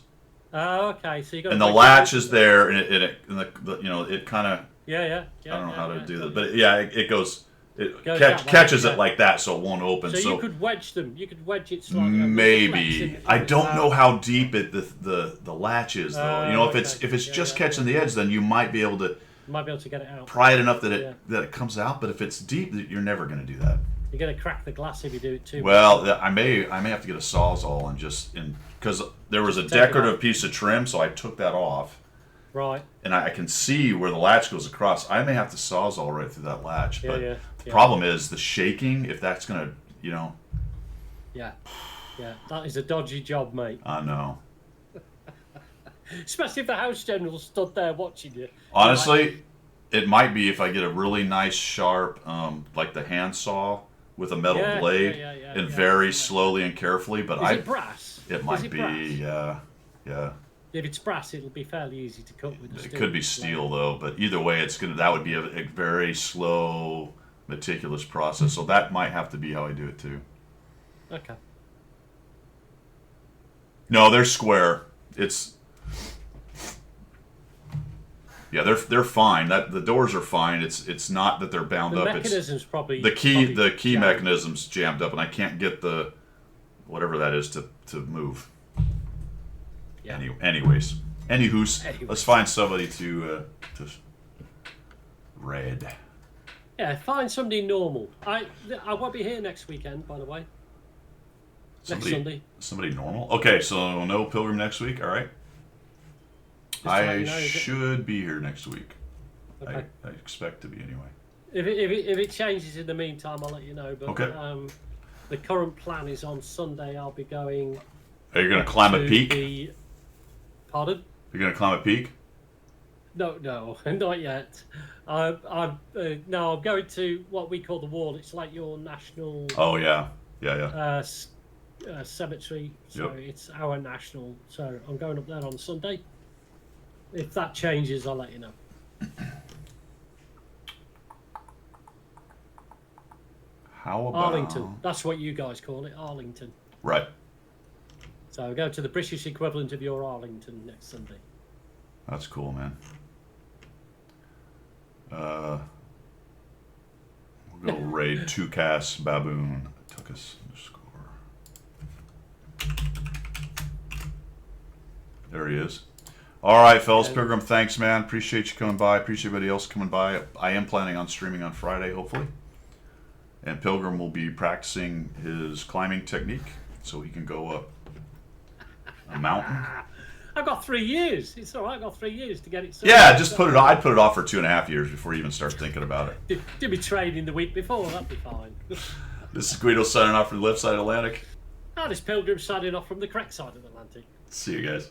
[SPEAKER 2] Oh, okay. So you got.
[SPEAKER 1] And the latch is there, and the you know, it kind of.
[SPEAKER 2] Yeah.
[SPEAKER 1] I don't know how to do that, but yeah, it goes. It
[SPEAKER 2] Goes that way,
[SPEAKER 1] catches
[SPEAKER 2] yeah.
[SPEAKER 1] it like that, so it won't open.
[SPEAKER 2] So you could wedge them. You could wedge it slightly.
[SPEAKER 1] Maybe I don't know how deep the latch is though. You know,
[SPEAKER 2] okay.
[SPEAKER 1] if it's just
[SPEAKER 2] Yeah.
[SPEAKER 1] catching the edge, then you might be able to
[SPEAKER 2] Might be able to get it out.
[SPEAKER 1] pry it enough that it comes out. But if it's deep, you're never going to do that.
[SPEAKER 2] You're gonna crack the glass if you do it too.
[SPEAKER 1] Well, I may have to get a Sawzall and because there was a
[SPEAKER 2] Take it off.
[SPEAKER 1] decorative piece of trim, so I took that off.
[SPEAKER 2] Right.
[SPEAKER 1] And I can see where the latch goes across. I may have to Sawzall right through that latch.
[SPEAKER 2] Yeah,
[SPEAKER 1] but
[SPEAKER 2] yeah,
[SPEAKER 1] the problem is the shaking, if that's going to, you know.
[SPEAKER 2] Yeah. Yeah. That is a dodgy job, mate.
[SPEAKER 1] I know.
[SPEAKER 2] Especially if the house general stood there watching you.
[SPEAKER 1] Honestly, it might be if I get a really nice sharp, like the handsaw with a metal
[SPEAKER 2] Yeah,
[SPEAKER 1] blade,
[SPEAKER 2] yeah,
[SPEAKER 1] and
[SPEAKER 2] yeah.
[SPEAKER 1] very slowly and carefully. But
[SPEAKER 2] Is it brass?
[SPEAKER 1] it
[SPEAKER 2] Is
[SPEAKER 1] might
[SPEAKER 2] it
[SPEAKER 1] be,
[SPEAKER 2] brass?
[SPEAKER 1] yeah.
[SPEAKER 2] If it's brass, it'll be fairly easy to cut with the
[SPEAKER 1] It
[SPEAKER 2] steel.
[SPEAKER 1] could be steel though, but either way, that would be a very slow, meticulous process. So that might have to be how I do it too.
[SPEAKER 2] Okay.
[SPEAKER 1] No, they're square. Yeah, they're fine. The doors are fine. It's not that they're bound
[SPEAKER 2] The
[SPEAKER 1] up.
[SPEAKER 2] mechanism's probably
[SPEAKER 1] The key
[SPEAKER 2] jammed.
[SPEAKER 1] mechanism's jammed up, and I can't get the whatever that is to move.
[SPEAKER 2] Yeah.
[SPEAKER 1] Anyways, Anywho, let's find somebody to raid.
[SPEAKER 2] Yeah, find somebody normal. I won't be here next weekend, by the way. Next Sunday.
[SPEAKER 1] Somebody normal? Okay, so no Pilgrim next week, alright. I should be here next week.
[SPEAKER 2] Okay.
[SPEAKER 1] I expect to be anyway.
[SPEAKER 2] If it changes in the meantime, I'll let you know. But
[SPEAKER 1] Okay.
[SPEAKER 2] The current plan is on Sunday I'll be going.
[SPEAKER 1] Are you going to climb a peak?
[SPEAKER 2] Pardon?
[SPEAKER 1] You're going to climb a peak?
[SPEAKER 2] No, not yet. I'm going to what we call the Wall. It's like your national.
[SPEAKER 1] Oh, yeah.
[SPEAKER 2] Cemetery. So
[SPEAKER 1] Yep.
[SPEAKER 2] it's our national. So I'm going up there on Sunday. If that changes, I'll let you know.
[SPEAKER 1] How about
[SPEAKER 2] Arlington. That's what you guys call it, Arlington.
[SPEAKER 1] Right.
[SPEAKER 2] So go to the British equivalent of your Arlington next Sunday.
[SPEAKER 1] That's cool, man. We'll go raid 2Cast Baboon. Took us underscore. There he is. All right, fellas. Pilgrim, thanks, man. Appreciate you coming by. Appreciate everybody else coming by. I am planning on streaming on Friday, hopefully. And Pilgrim will be practicing his climbing technique so he can go up a mountain.
[SPEAKER 2] I've got 3 years. It's all right. I've got 3 years to get it.
[SPEAKER 1] Yeah, just put it. I'd put it off for 2.5 years before you even start thinking about it.
[SPEAKER 2] Did me training the week before. That'd be fine.
[SPEAKER 1] This is Guido signing off from the left side of Atlantic.
[SPEAKER 2] This Pilgrim signing off from the correct side of the Atlantic.
[SPEAKER 1] See you guys.